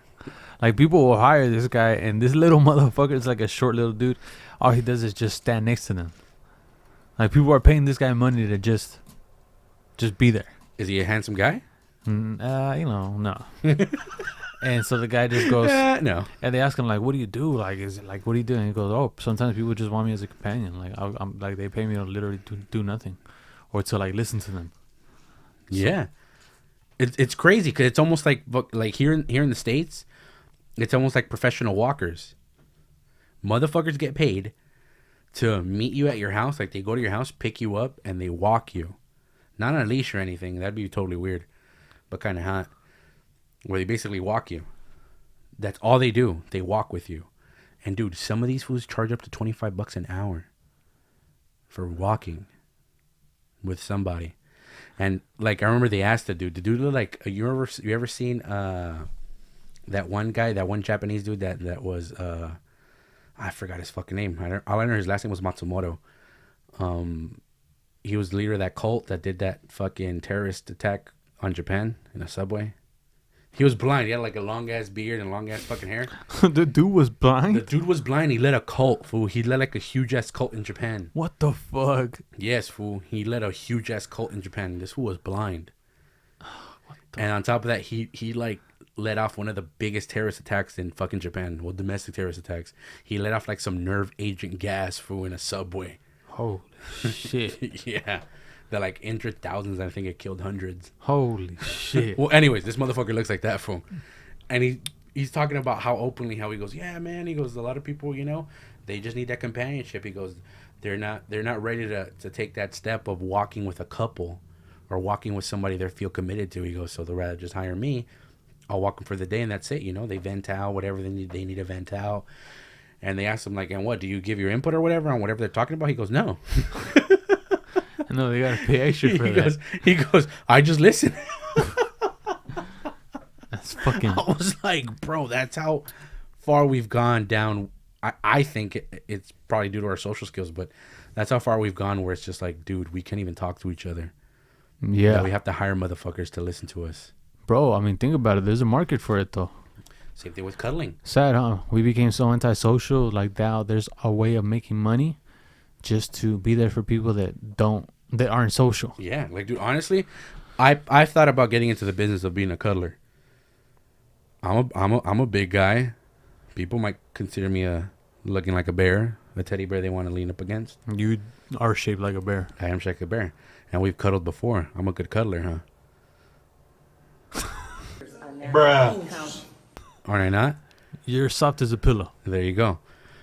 S1: Like, people will hire this guy, and this little motherfucker is like a short little dude. All he does is just stand next to them. Like, people are paying this guy money to just be there.
S2: Is he a handsome guy?
S1: No. And so the guy just goes,
S2: no.
S1: And they ask him, like, what do you do? Like, is it like, what do you do? And he goes, oh, sometimes people just want me as a companion. Like, I'm like, they pay me to literally do nothing, or to like listen to them.
S2: Yeah, it's crazy because it's almost like here in the States, it's almost like professional walkers. Motherfuckers get paid to meet you at your house. Like, they go to your house, pick you up, and they walk you. Not on a leash or anything. That'd be totally weird, but kind of hot. Where they basically walk you. That's all they do. They walk with you. And dude, some of these fools charge up to $25 an hour for walking with somebody. And like, I remember they asked the dude look like, you ever seen that one guy, that one Japanese dude that was I forgot his fucking name. All I know his last name was Matsumoto. He was the leader of that cult that did that fucking terrorist attack on Japan in a subway. He was blind. He had like a long ass beard and long ass fucking hair.
S1: The dude was blind?
S2: The dude was blind. He led a cult, fool. He led like a huge ass cult in Japan.
S1: What the fuck?
S2: Yes, fool. He led a huge ass cult in Japan. This fool was blind. And on top of that, he like let off one of the biggest terrorist attacks in fucking Japan. Well, domestic terrorist attacks. He let off like some nerve agent gas, fool, in a subway.
S1: Holy shit.
S2: Yeah. That like injured thousands. I think it killed hundreds.
S1: Holy shit.
S2: Well, anyways, this motherfucker looks like that, fool. And he's talking about how openly, how he goes, yeah, man. He goes, a lot of people, you know, they just need that companionship. He goes, they're not ready to take that step of walking with a couple or walking with somebody they feel committed to. He goes, so they'll rather just hire me. I'll walk them for the day and that's it. You know, they vent out, whatever they need to vent out. And they ask him like, and what, do you give your input or whatever on whatever they're talking about? He goes, no.
S1: No, they gotta pay extra for that.
S2: He goes, I just listen.
S1: That's fucking.
S2: I was like, bro, that's how far we've gone down. I think it's probably due to our social skills, but that's how far we've gone where it's just like, dude, we can't even talk to each other.
S1: Yeah.
S2: That we have to hire motherfuckers to listen to us.
S1: Bro, I mean, think about it. There's a market for it, though.
S2: Same thing with cuddling.
S1: Sad, huh? We became so antisocial. Like, now there's a way of making money just to be there for people that aren't social.
S2: Yeah, like, dude, honestly, I've thought about getting into the business of being a cuddler. I'm a big guy. People might consider me looking like a bear, a teddy bear they want to lean up against.
S1: You are shaped like a bear.
S2: I am shaped like a bear, and we've cuddled before. I'm a good cuddler, huh?
S3: Bruh.
S2: Aren't I not?
S1: You're soft as a pillow.
S2: There you go.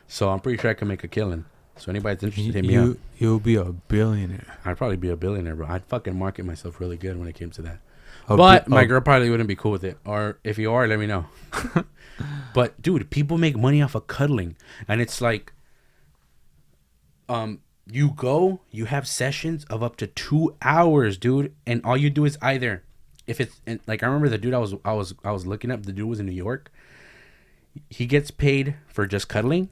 S2: So I'm pretty sure I can make a killing. So anybody's interested, hit me up.
S1: You'll be a billionaire.
S2: I'd probably be a billionaire, bro. I'd fucking market myself really good when it came to that. But my girl probably wouldn't be cool with it. Or if you are, let me know. But dude, people make money off of cuddling, and it's like, you have sessions of up to 2 hours, dude, and all you do is either, if it's like, I remember the dude I was looking up. The dude was in New York. He gets paid for just cuddling.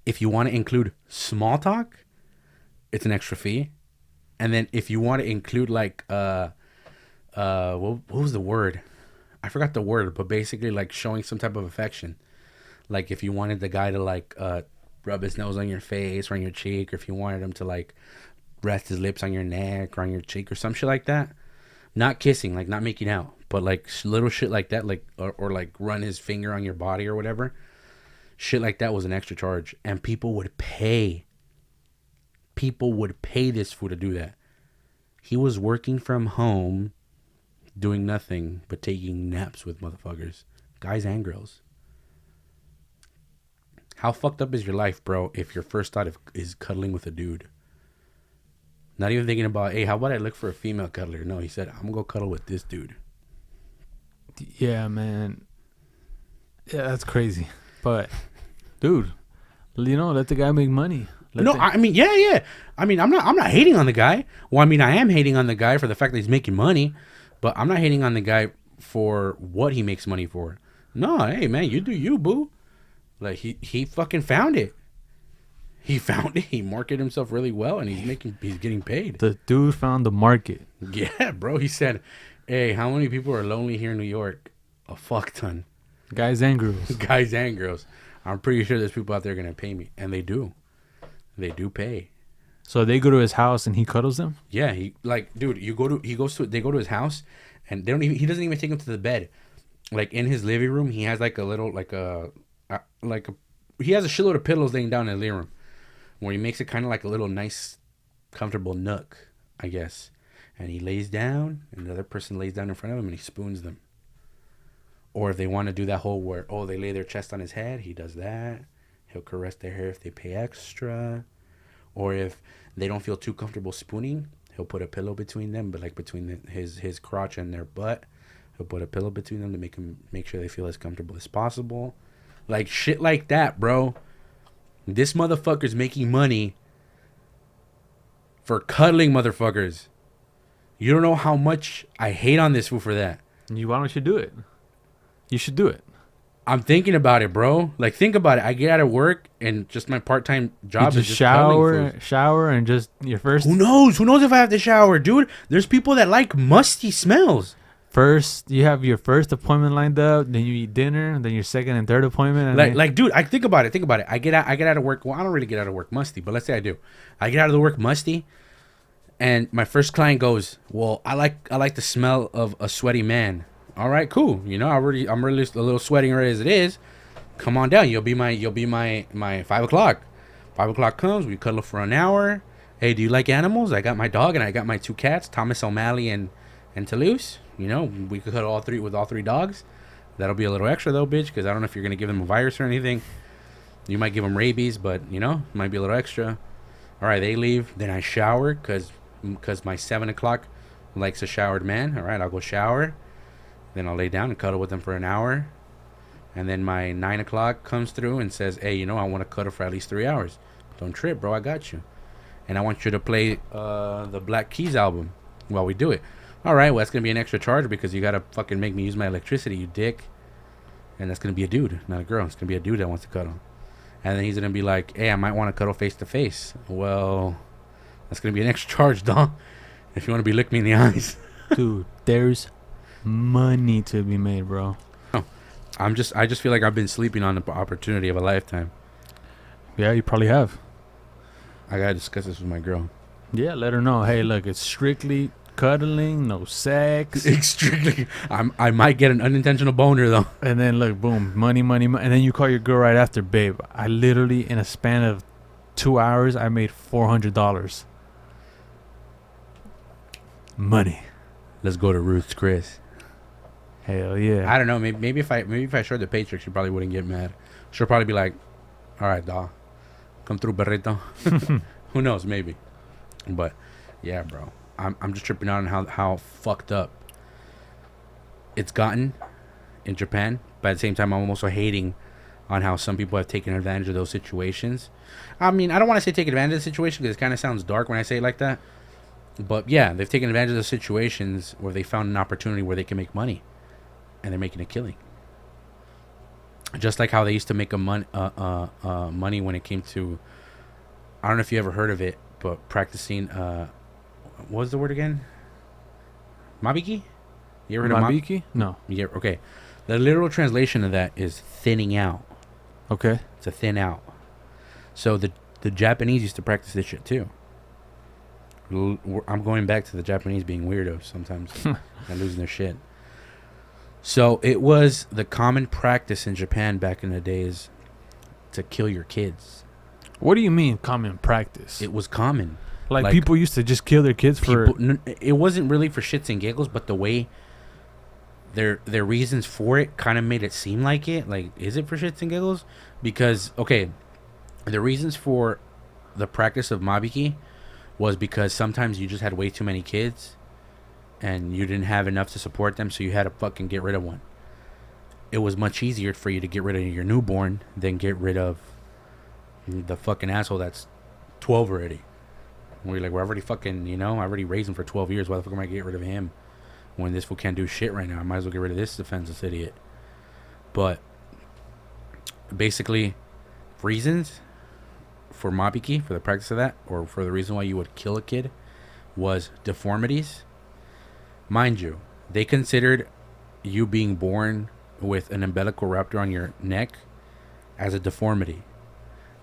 S2: If you want to include small talk, it's an extra fee. And then if you want to include like what was the word? I forgot the word, but basically like showing some type of affection. Like if you wanted the guy to like rub his nose on your face or on your cheek, or if you wanted him to like rest his lips on your neck or on your cheek or some shit like that. Not kissing, like not making out, but like little shit like that, like or like run his finger on your body or whatever. Shit like that was an extra charge, and people would pay. People would pay this fool to do that. He was working from home, doing nothing but taking naps with motherfuckers, guys and girls. How fucked up is your life, bro, if your first thought is cuddling with a dude? Not even thinking about, hey, how about I look for a female cuddler? No, he said, I'm going to go cuddle with this dude.
S1: Yeah, man. Yeah, that's crazy. But, dude, you know, let the guy make money.
S2: I mean, yeah. I mean, I'm not hating on the guy. Well, I mean, I am hating on the guy for the fact that he's making money, but I'm not hating on the guy for what he makes money for. No, hey, man, you do you, boo. Like, he fucking found it. He found it. He marketed himself really well, and he's getting paid.
S1: The dude found the market.
S2: Yeah, bro. He said, hey, how many people are lonely here in New York? A fuck ton.
S1: Guys and girls.
S2: Guys and girls. I'm pretty sure there's people out there going to pay me. And they do. They do pay.
S1: So they go to his house and he cuddles them?
S2: Yeah, they go to his house, and he doesn't even take them to the bed. Like in his living room, he has like a little, he has a shitload of pillows laying down in the living room, where he makes it kind of like a little nice, comfortable nook, I guess. And he lays down, and the other person lays down in front of him, and he spoons them. Or if they want to do that whole where, they lay their chest on his head, he does that. He'll caress their hair if they pay extra. Or if they don't feel too comfortable spooning, he'll put a pillow between them, but like between his crotch and their butt. He'll put a pillow between them to make sure they feel as comfortable as possible. Like shit like that, bro. This motherfucker's making money for cuddling motherfuckers. You don't know how much I hate on this fool for that.
S1: Why don't you do it? You should do it.
S2: I'm thinking about it, bro. Like, think about it. I get out of work, and just my part-time job is just
S1: shower, and just your first.
S2: Who knows? Who knows if I have to shower, dude? There's people that like musty smells.
S1: First, you have your first appointment lined up, then you eat dinner, then your second and third appointment. And
S2: Like, dude, I think about it. I get out of work. Well, I don't really get out of work musty, but let's say I do. I get out of the work musty, and my first client goes, "Well, I like the smell of a sweaty man." All right, cool. You know, I'm really a little sweating already as it is. Come on down. You'll be my 5 o'clock. 5 o'clock comes. We cuddle for an hour. Hey, do you like animals? I got my dog and I got my 2 cats, Thomas O'Malley and Toulouse. You know, we could cuddle all three dogs. That'll be a little extra though, bitch, because I don't know if you're gonna give them a virus or anything. You might give them rabies, but you know, it might be a little extra. All right, they leave. Then I shower because my 7 o'clock likes a showered man. All right, I'll go shower. Then I'll lay down and cuddle with them for an hour. And then my 9 o'clock comes through and says, "Hey, you know, I want to cuddle for at least 3 hours. Don't trip, bro. I got you. And I want you to play the Black Keys album while we do it." All right, well, that's going to be an extra charge because you got to fucking make me use my electricity, you dick. And that's going to be a dude, not a girl. It's going to be a dude that wants to cuddle. And then he's going to be like, "Hey, I might want to cuddle face to face." Well, that's going to be an extra charge, dog. If you want to be looking me in the eyes.
S1: Dude, there's money to be made, bro.
S2: Oh, I just feel like I've been sleeping on the opportunity of a lifetime.
S1: Yeah, you probably have.
S2: I got to discuss this with my girl.
S1: Yeah, let her know. Hey, look, it's strictly cuddling, no sex.
S2: Strictly, I might get an unintentional boner though.
S1: And then look, boom, money. And then you call your girl right after, "Babe, I literally in a span of 2 hours I made $400. Money."
S2: Let's go to Ruth's Chris.
S1: Hell yeah.
S2: I don't know. Maybe if I showed the paycheck, she probably wouldn't get mad. She'll probably be like, "All right, dawg, come through, burrito." Who knows? Maybe. But yeah, bro, I'm just tripping out on how fucked up it's gotten in Japan. But at the same time, I'm also hating on how some people have taken advantage of those situations. I mean, I don't want to say take advantage of the situation because it kind of sounds dark when I say it like that. But yeah, they've taken advantage of the situations where they found an opportunity where they can make money, and they're making a killing. Just like how they used to make money when it came to, I don't know if you ever heard of it, but practicing, what was the word again? Mabiki? You ever heard of
S1: Mabiki? No.
S2: Yeah, okay. The literal translation of that is thinning out.
S1: Okay.
S2: It's a thin out. So the Japanese used to practice this shit too. I'm going back to the Japanese being weirdos sometimes and losing their shit. So it was the common practice in Japan back in the days to kill your kids.
S1: What do you mean common practice?
S2: It was common.
S1: Like people used to just kill their kids for...
S2: It wasn't really for shits and giggles, but the way their reasons for it kind of made it seem like it. Like, is it for shits and giggles? Because, okay, the reasons for the practice of mabiki was because sometimes you just had way too many kids and you didn't have enough to support them, so you had to fucking get rid of one. It was much easier for you to get rid of your newborn than get rid of the fucking asshole that's 12 already. Where you're like, we're already fucking, you know, I already raised him for 12 years. Why the fuck am I get rid of him when this fool can't do shit right now? I might as well get rid of this defenseless idiot. But basically, reasons for mabiki, for the practice of that, or for the reason why you would kill a kid, was deformities. Mind you, they considered you being born with an umbilical raptor on your neck as a deformity,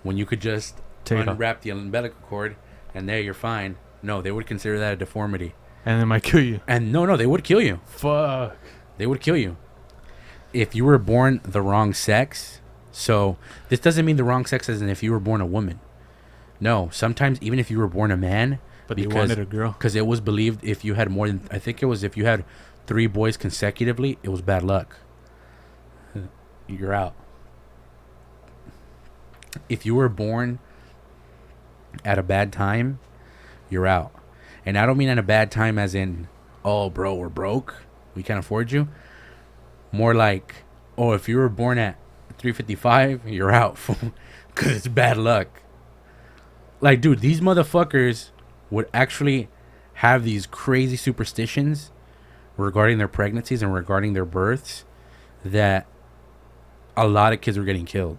S2: when you could just unwrap the umbilical cord and there you're fine. No, they would consider that a deformity,
S1: and they might kill you.
S2: And no, they would kill you.
S1: Fuck.
S2: They would kill you if you were born the wrong sex. So this doesn't mean the wrong sex as in if you were born a woman. No, sometimes even if you were born a man,
S1: but they wanted a girl,
S2: because it was believed if you had more than, I think it was, if you had 3 boys consecutively, it was bad luck. You're out. If you were born at a bad time, you're out. And I don't mean at a bad time as in, "Oh, bro, we're broke, we can't afford you." More like, "Oh, if you were born at 355, you're out," because it's bad luck. Like, dude, these motherfuckers would actually have these crazy superstitions regarding their pregnancies and regarding their births that a lot of kids were getting killed,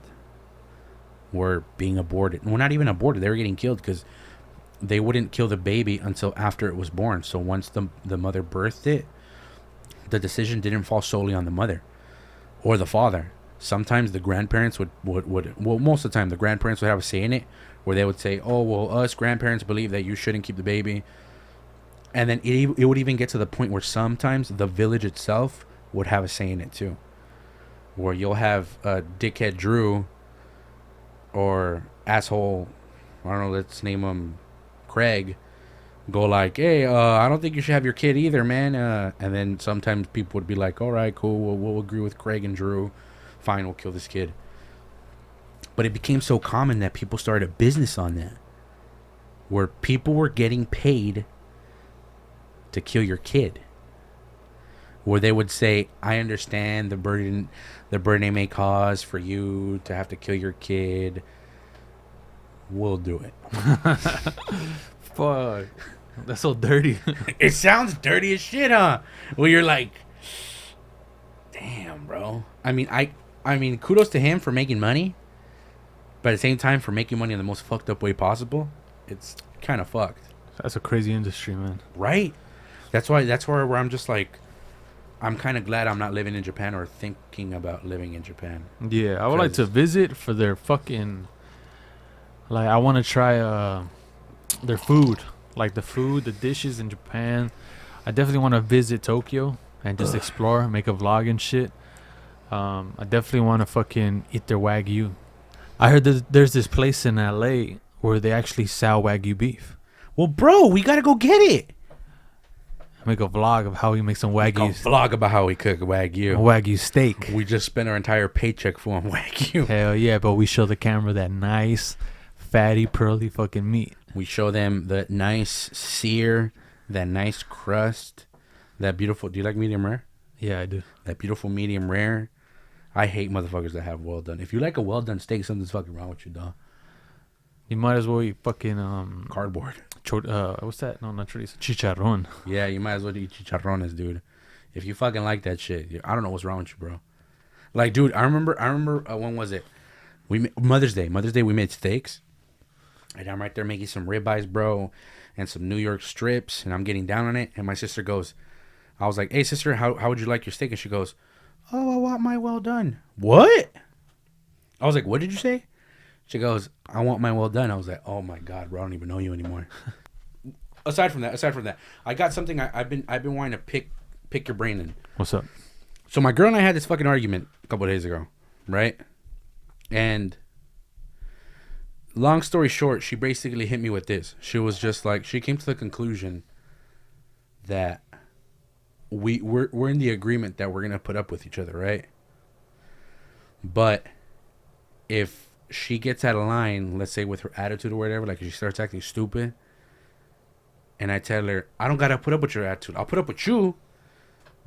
S2: were being aborted. Well, not even aborted. They were getting killed because they wouldn't kill the baby until after it was born. So once the mother birthed it, the decision didn't fall solely on the mother or the father. Sometimes the grandparents would well, most of the time the grandparents would have a say in it, where they would say, oh, well, us grandparents believe that you shouldn't keep the baby. And then it would even get to the point where sometimes the village itself would have a say in it too, where you'll have dickhead Drew or asshole, I don't know, let's name him Craig, go like, hey, I don't think you should have your kid either, man. And then sometimes people would be like, all right, cool, we'll agree with Craig and Drew. Fine, we'll kill this kid. But it became so common that people started a business on that, where people were getting paid to kill your kid. Where they would say, I understand the burden it may cause for you to have to kill your kid. We'll do it.
S1: Fuck. That's so dirty.
S2: It sounds dirty as shit, huh? Well, you're like, damn, bro. I mean, kudos to him for making money, but at the same time, for making money in the most fucked up way possible, it's kind of fucked.
S1: That's a crazy industry, man.
S2: Right? That's where I'm just like, I'm kind of glad I'm not living in Japan or thinking about living in Japan.
S1: Yeah, I would like to visit for their fucking, like, I want to try their food, like the dishes in Japan. I definitely want to visit Tokyo and just explore, make a vlog and shit. I definitely want to fucking eat their Wagyu. I heard that there's this place in LA where they actually sell Wagyu beef.
S2: Well, bro, we gotta go get it.
S1: Make a vlog of how we make some Wagyu.
S2: Make a vlog about how we cook Wagyu.
S1: Wagyu steak.
S2: We just spent our entire paycheck for on Wagyu.
S1: Hell yeah, but we show the camera that nice, fatty, pearly fucking meat.
S2: We show them the nice sear, that nice crust, that beautiful... Do you like medium rare?
S1: Yeah, I do.
S2: That beautiful medium rare. I hate motherfuckers that have well done. If you like a well done steak, something's fucking wrong with you, dog.
S1: You might as well eat fucking...
S2: cardboard.
S1: What's that? No, not chorizo. Chicharrón.
S2: Yeah, you might as well eat chicharrones, dude. If you fucking like that shit, I don't know what's wrong with you, bro. Like, dude, I remember. When was it? Mother's Day. We made steaks, and I'm right there making some ribeyes, bro, and some New York strips, and I'm getting down on it. And my sister goes, I was like, "Hey, sister, how would you like your steak?" And she goes, "Oh, I want my well done." What? I was like, "What did you say?" She goes, "I want my well done." I was like, "Oh my god, bro, I don't even know you anymore." Aside from that, I got something I've been wanting to pick your brain in.
S1: What's up?
S2: So my girl and I had this fucking argument a couple of days ago, right? And long story short, she basically hit me with this. She was just like, she came to the conclusion that we're in the agreement that we're gonna put up with each other, right? But if she gets out of line, let's say with her attitude or whatever, like if she starts acting stupid, and I tell her, I don't gotta put up with your attitude. I'll put up with you,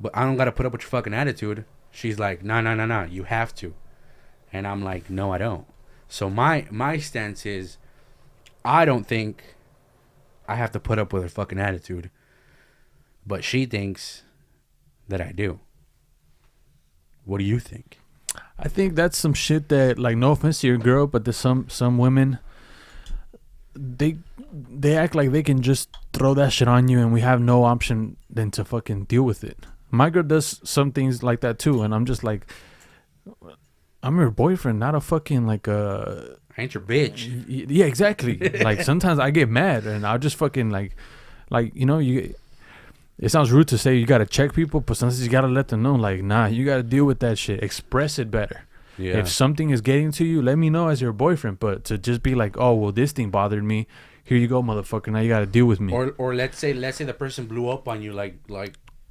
S2: but I don't gotta put up with your fucking attitude. She's like, nah, you have to. And I'm like, no, I don't. So my stance is, I don't think I have to put up with her fucking attitude, but she thinks that I do. What do you think?
S1: I think that's some shit that, like, no offense to your girl, but there's some women, they act like they can just throw that shit on you and we have no option than to fucking deal with it. My girl does some things like that too, and I'm just like, I'm your boyfriend, not a fucking like a...
S2: I ain't your bitch.
S1: Yeah, exactly. Like, sometimes I get mad and I'll just fucking like, you know, it sounds rude to say you gotta check people, but sometimes you gotta let them know, like, nah, you gotta deal with that shit. Express it better. Yeah. If something is getting to you, let me know as your boyfriend. But to just be like, oh, well, this thing bothered me. Here you go, motherfucker. Now you gotta deal with me.
S2: Or let's say the person blew up on you, like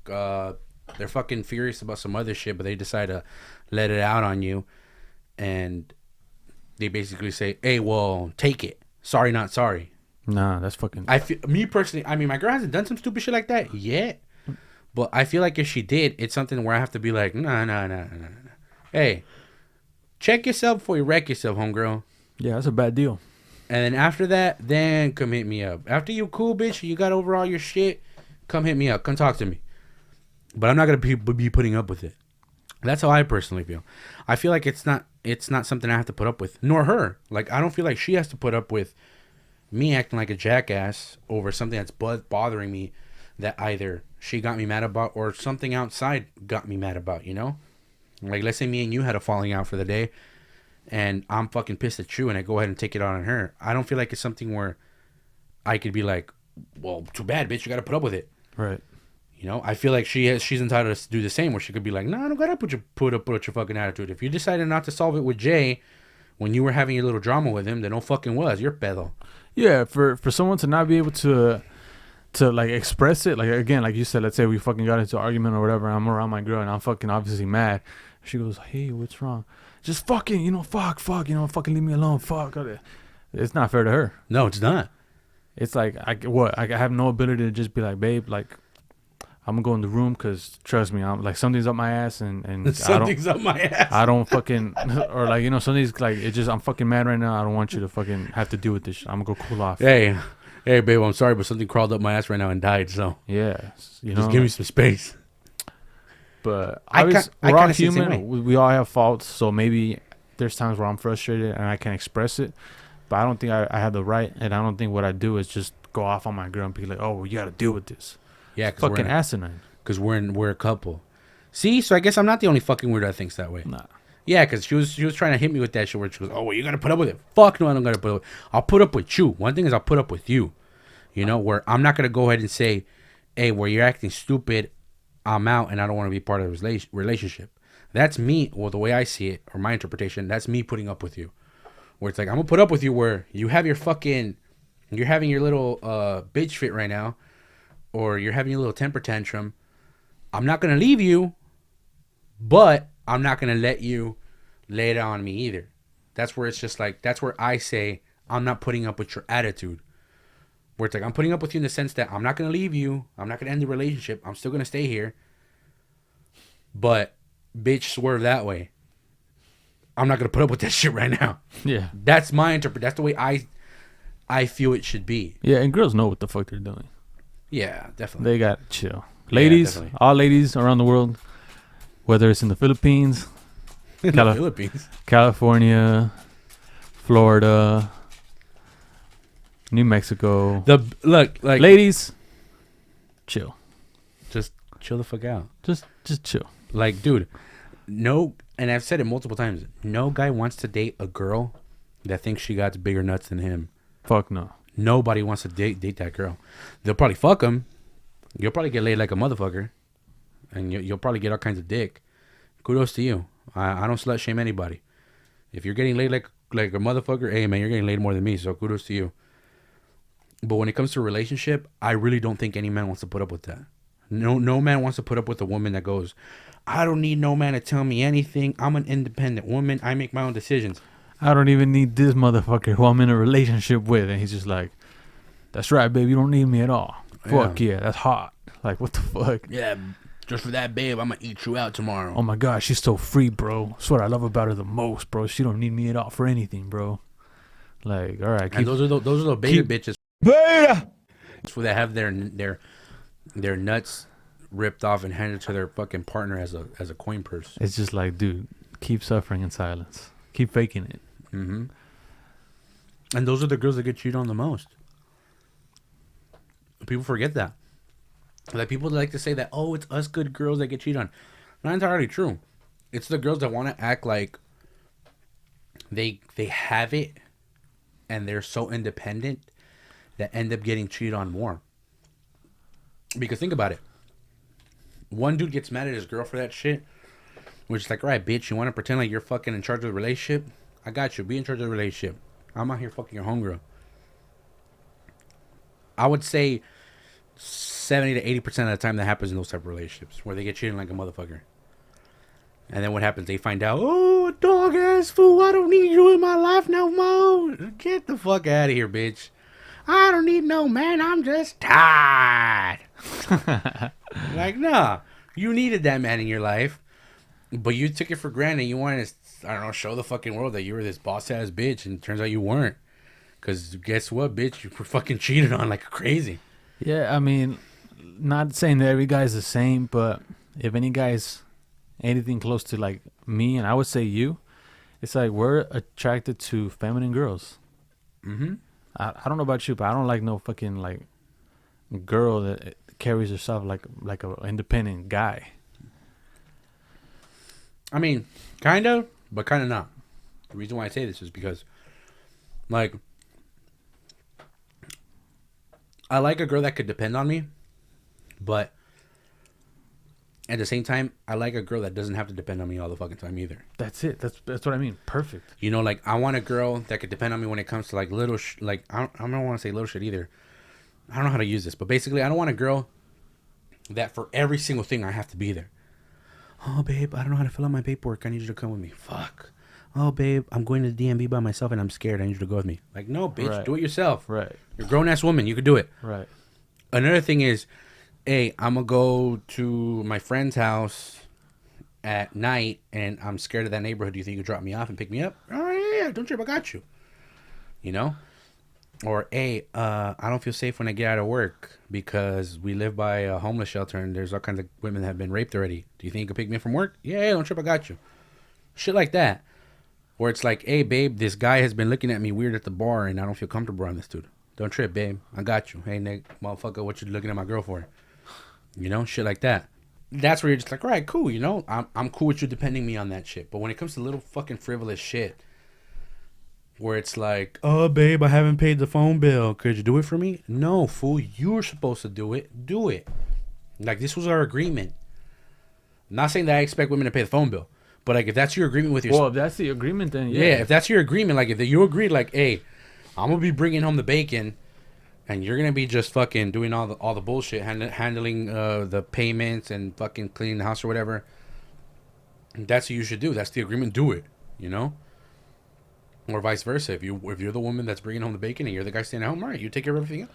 S2: they're fucking furious about some other shit, but they decide to let it out on you, and they basically say, hey, well, take it. Sorry, not sorry.
S1: Nah, that's fucking...
S2: Me personally, I mean, my girl hasn't done some stupid shit like that yet, but I feel like if she did, it's something where I have to be like, nah. Hey, check yourself before you wreck yourself, homegirl.
S1: Yeah, that's a bad deal.
S2: And then after that, then come hit me up. After you cool, bitch, you got over all your shit, come hit me up. Come talk to me. But I'm not going to be putting up with it. That's how I personally feel. I feel like it's not something I have to put up with, nor her. Like, I don't feel like she has to put up with me acting like a jackass over something that's bothering me that either she got me mad about, or something outside got me mad about, you know? Like, let's say me and you had a falling out for the day, and I'm fucking pissed at you, and I go ahead and take it out on her. I don't feel like it's something where I could be like, well, too bad, bitch, you gotta put up with it.
S1: Right.
S2: You know, I feel like she's entitled to do the same, where she could be like, no, I don't gotta put up with your fucking attitude. If you decided not to solve it with Jay when you were having your little drama with him, then no fucking was. You're pedo.
S1: Yeah, for someone to not be able to like express it, like again, like you said, let's say we fucking got into an argument or whatever, and I'm around my girl and I'm fucking obviously mad. She goes, hey, what's wrong? Just fucking, fuck, fucking leave me alone, fuck. It's not fair to her.
S2: No, it's not.
S1: It's like, I have no ability to just be like, babe, like, I'm gonna go in the room because trust me, I'm like, something's up my ass and
S2: Something's up my ass.
S1: I don't fucking, or like, something's like, it's just, I'm fucking mad right now. I don't want you to fucking have to deal with this shit. I'm gonna go cool off.
S2: Hey, babe, I'm sorry, but something crawled up my ass right now and died, so.
S1: Yeah.
S2: Just give me some space.
S1: But
S2: we're
S1: all human. We all have faults, so maybe there's times where I'm frustrated and I can't express it. But I don't think I have the right, and I don't think what I do is just go off on my girl and be like, "Oh, well, you got to deal with this."
S2: Yeah,
S1: fucking asinine.
S2: Because we're a couple. See, so I guess I'm not the only fucking weirdo that thinks that way.
S1: Nah.
S2: Yeah, because she was trying to hit me with that shit where she goes, "Oh, well, you got to put up with it." Fuck no, I don't got to put up with it. I'll put up with you. One thing is I'll put up with you. You know, where I'm not gonna go ahead and say, "Hey, where you're acting stupid, I'm out and I don't want to be part of the relationship." That's me, well, the way I see it, or my interpretation, that's me putting up with you. Where it's like, I'm going to put up with you where you have your fucking, you're having your little bitch fit right now, or you're having your little temper tantrum. I'm not going to leave you, but I'm not going to let you lay it on me either. That's where it's just like, that's where I say, I'm not putting up with your attitude. Where it's like, I'm putting up with you in the sense that I'm not going to leave you. I'm not going to end the relationship. I'm still going to stay here. But, bitch, swerve that way. I'm not going to put up with that shit right now.
S1: Yeah.
S2: That's my that's the way I feel it should be.
S1: Yeah, and girls know what the fuck they're doing.
S2: Yeah, definitely.
S1: They got chill. Ladies, all ladies around the world, whether it's in the Philippines, California, Florida, New Mexico. Ladies, chill.
S2: Just chill the fuck out.
S1: Just chill.
S2: Like, dude, no, and I've said it multiple times. No guy wants to date a girl that thinks she got bigger nuts than him.
S1: Fuck no.
S2: Nobody wants to date that girl. They'll probably fuck him. You'll probably get laid like a motherfucker, and you'll probably get all kinds of dick. Kudos to you. I don't slut shame anybody. If you're getting laid like a motherfucker, hey man, you're getting laid more than me. So kudos to you. But when it comes to a relationship, I really don't think any man wants to put up with that. No man wants to put up with a woman that goes, I don't need no man to tell me anything. I'm an independent woman. I make my own decisions.
S1: I don't even need this motherfucker who I'm in a relationship with. And he's just like, that's right, babe. You don't need me at all. Fuck yeah, that's hot. Like, what the fuck?
S2: Yeah, just for that, babe, I'm going to eat you out tomorrow.
S1: Oh, my God, she's so free, bro. That's what I love about her the most, bro. She don't need me at all for anything, bro. Like, all right.
S2: And those are the beta bitches. Beta! It's where they have their nuts ripped off and handed to their fucking partner as a coin purse.
S1: It's just like, dude, keep suffering in silence. Keep faking it.
S2: Mm-hmm. And those are the girls that get cheated on the most. People forget that. Like, people like to say that, oh, it's us good girls that get cheated on. Not entirely true. It's the girls that want to act like they have it and they're so independent that end up getting cheated on more. Because think about it. One dude gets mad at his girl for that shit, which is like, all right, bitch, you want to pretend like you're fucking in charge of the relationship? I got you. Be in charge of the relationship. I'm out here fucking your homegirl. I would say 70 to 80% of the time that happens in those type of relationships where they get treated like a motherfucker. And then what happens? They find out, oh, dog ass fool, I don't need you in my life no more. Get the fuck out of here, bitch. I don't need no man. I'm just tired. Like, nah. You needed that man in your life, but you took it for granted. You wanted to, I don't know, show the fucking world that you were this boss ass bitch, and it turns out you weren't. Because guess what, bitch? You were fucking cheated on like crazy.
S1: Yeah, I mean, not saying that every guy's the same, but if any guy's anything close to like me, and I would say you, it's like we're attracted to feminine girls.
S2: Mm-hmm.
S1: I don't know about you, but I don't like no fucking like girl that carries herself like a independent guy.
S2: I mean, kind of, but kind of not. The reason why I say this is because, like, I like a girl that could depend on me, but at the same time, I like a girl that doesn't have to depend on me all the fucking time either.
S1: That's it. That's what I mean. Perfect.
S2: You know, like, I want a girl that could depend on me when it comes to, like, little I don't want to say little shit either. I don't know how to use this, but basically, I don't want a girl that for every single thing I have to be there. Oh, babe, I don't know how to fill out my paperwork. I need you to come with me. Fuck. Oh, babe, I'm going to the DMV by myself and I'm scared. I need you to go with me. Like, no, bitch,
S1: Right.
S2: do it yourself.
S1: Right.
S2: You're a grown-ass woman. You could do it.
S1: Right.
S2: Another thing is, hey, I'm going to go to my friend's house at night and I'm scared of that neighborhood. Do you think you could drop me off and pick me up? All right, yeah, don't trip. I got you. You know? Or, hey, I don't feel safe when I get out of work because we live by a homeless shelter and there's all kinds of women that have been raped already. Do you think you could pick me up from work? Yeah, don't trip. I got you. Shit like that. Or it's like, hey, babe, this guy has been looking at me weird at the bar and I don't feel comfortable around this dude. Don't trip, babe. I got you. Hey, Nick, motherfucker, what you looking at my girl for? You know, shit like that. That's where you're just like, all right, cool, you know? I'm cool with you depending me on that shit. But when it comes to little fucking frivolous shit, where it's like, oh, babe, I haven't paid the phone bill. Could you do it for me? No, fool. You're supposed to do it. Do it. Like, this was our agreement. I'm not saying that I expect women to pay the phone bill. But, like, if that's your agreement with your...
S1: Well, if that's the agreement, then yeah.
S2: Yeah, if that's your agreement, like, if you agreed, like, hey, I'm going to be bringing home the bacon, and you're going to be just fucking doing all the bullshit, handling the payments and fucking cleaning the house or whatever, that's what you should do. That's the agreement. Do it, you know? Or vice versa. If you're the woman that's bringing home the bacon and you're the guy staying at home, all right, you take care of everything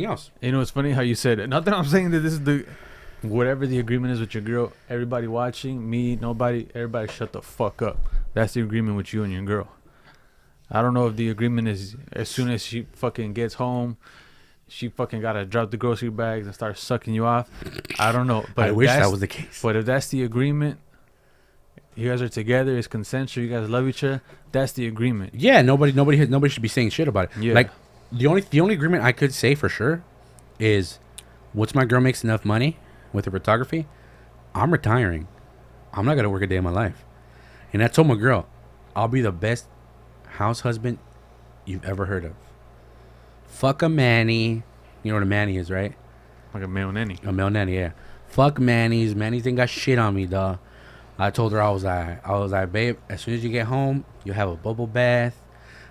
S2: else.
S1: You know, it's funny how you said it. Not that I'm saying that this is the... Whatever the agreement is with your girl, everybody watching, me, nobody, everybody shut the fuck up. That's the agreement with you and your girl. I don't know if the agreement is as soon as she fucking gets home, she fucking gotta drop the grocery bags and start sucking you off. I don't know. But
S2: I wish that was the case.
S1: But if that's the agreement, you guys are together, it's consensual, you guys love each other, that's the agreement.
S2: Yeah, nobody should be saying shit about it.
S1: Yeah.
S2: Like, the only agreement I could say for sure is, once my girl makes enough money with her photography, I'm retiring. I'm not gonna work a day in my life. And I told my girl, I'll be the best house husband you've ever heard of. Fuck a manny. You know what a manny is, right?
S1: Like a male nanny.
S2: A male nanny, yeah. Fuck mannies. Mannies ain't got shit on me, dawg. I told her I was like, babe, as soon as you get home, you'll have a bubble bath.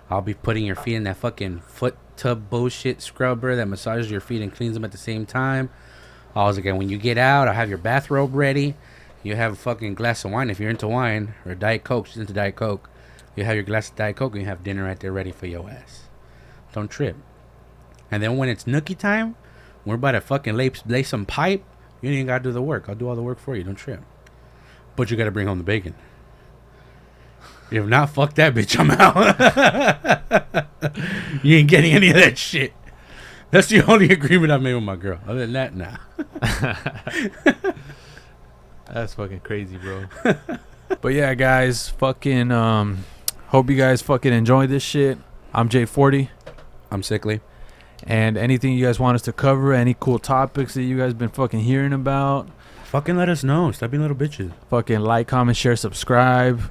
S2: I'll be putting your feet in that fucking foot tub bullshit scrubber that massages your feet and cleans them at the same time. I was like, and when you get out, I'll have your bathrobe ready. You have a fucking glass of wine if you're into wine, or Diet Coke. She's into Diet Coke. You have your glass of Diet Coke and you have dinner right there ready for your ass. Don't trip. And then when it's nookie time, we're about to fucking lay some pipe. You ain't even gotta do the work. I'll do all the work for you. Don't trip. But you gotta bring home the bacon. If not, fuck that bitch. I'm out. You ain't getting any of that shit. That's the only agreement I made with my girl. Other than that, nah.
S1: That's fucking crazy, bro. But yeah, guys, fucking hope you guys fucking enjoy this shit. I'm J40.
S2: I'm Sickly.
S1: And anything you guys want us to cover, any cool topics that you guys been fucking hearing about,
S2: fucking let us know. Stop being little bitches.
S1: fucking like, comment, share, subscribe.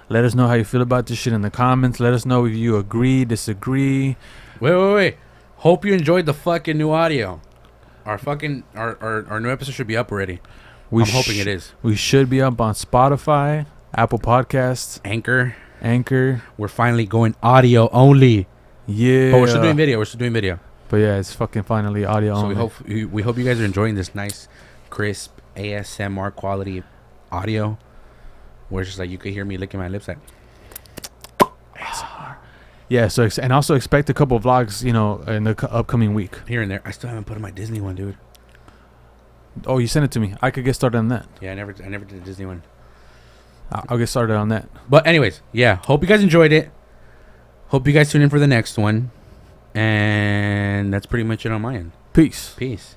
S1: Let us know how you feel about this shit in the comments. Let us know if you agree, disagree.
S2: Wait. Hope you enjoyed the fucking new audio. Our new episode should be up already. I'm hoping it is.
S1: We should be up on Spotify, Apple Podcasts,
S2: Anchor. We're finally going audio only.
S1: Yeah.
S2: But we're still doing video.
S1: But yeah, it's fucking finally audio only.
S2: So we hope you guys are enjoying this nice, crisp ASMR quality audio. Where it's just like you could hear me licking my lips like
S1: ASMR. Yeah, so and also expect a couple vlogs, you know, in the upcoming week.
S2: Here and there. I still haven't put on my Disney one, dude.
S1: Oh, you sent it to me. I could get started on that.
S2: Yeah, I never did a Disney one.
S1: I'll get started on that.
S2: But anyways, yeah. Hope you guys enjoyed it. Hope you guys tune in for the next one. And that's pretty much it on my end.
S1: Peace.
S2: Peace.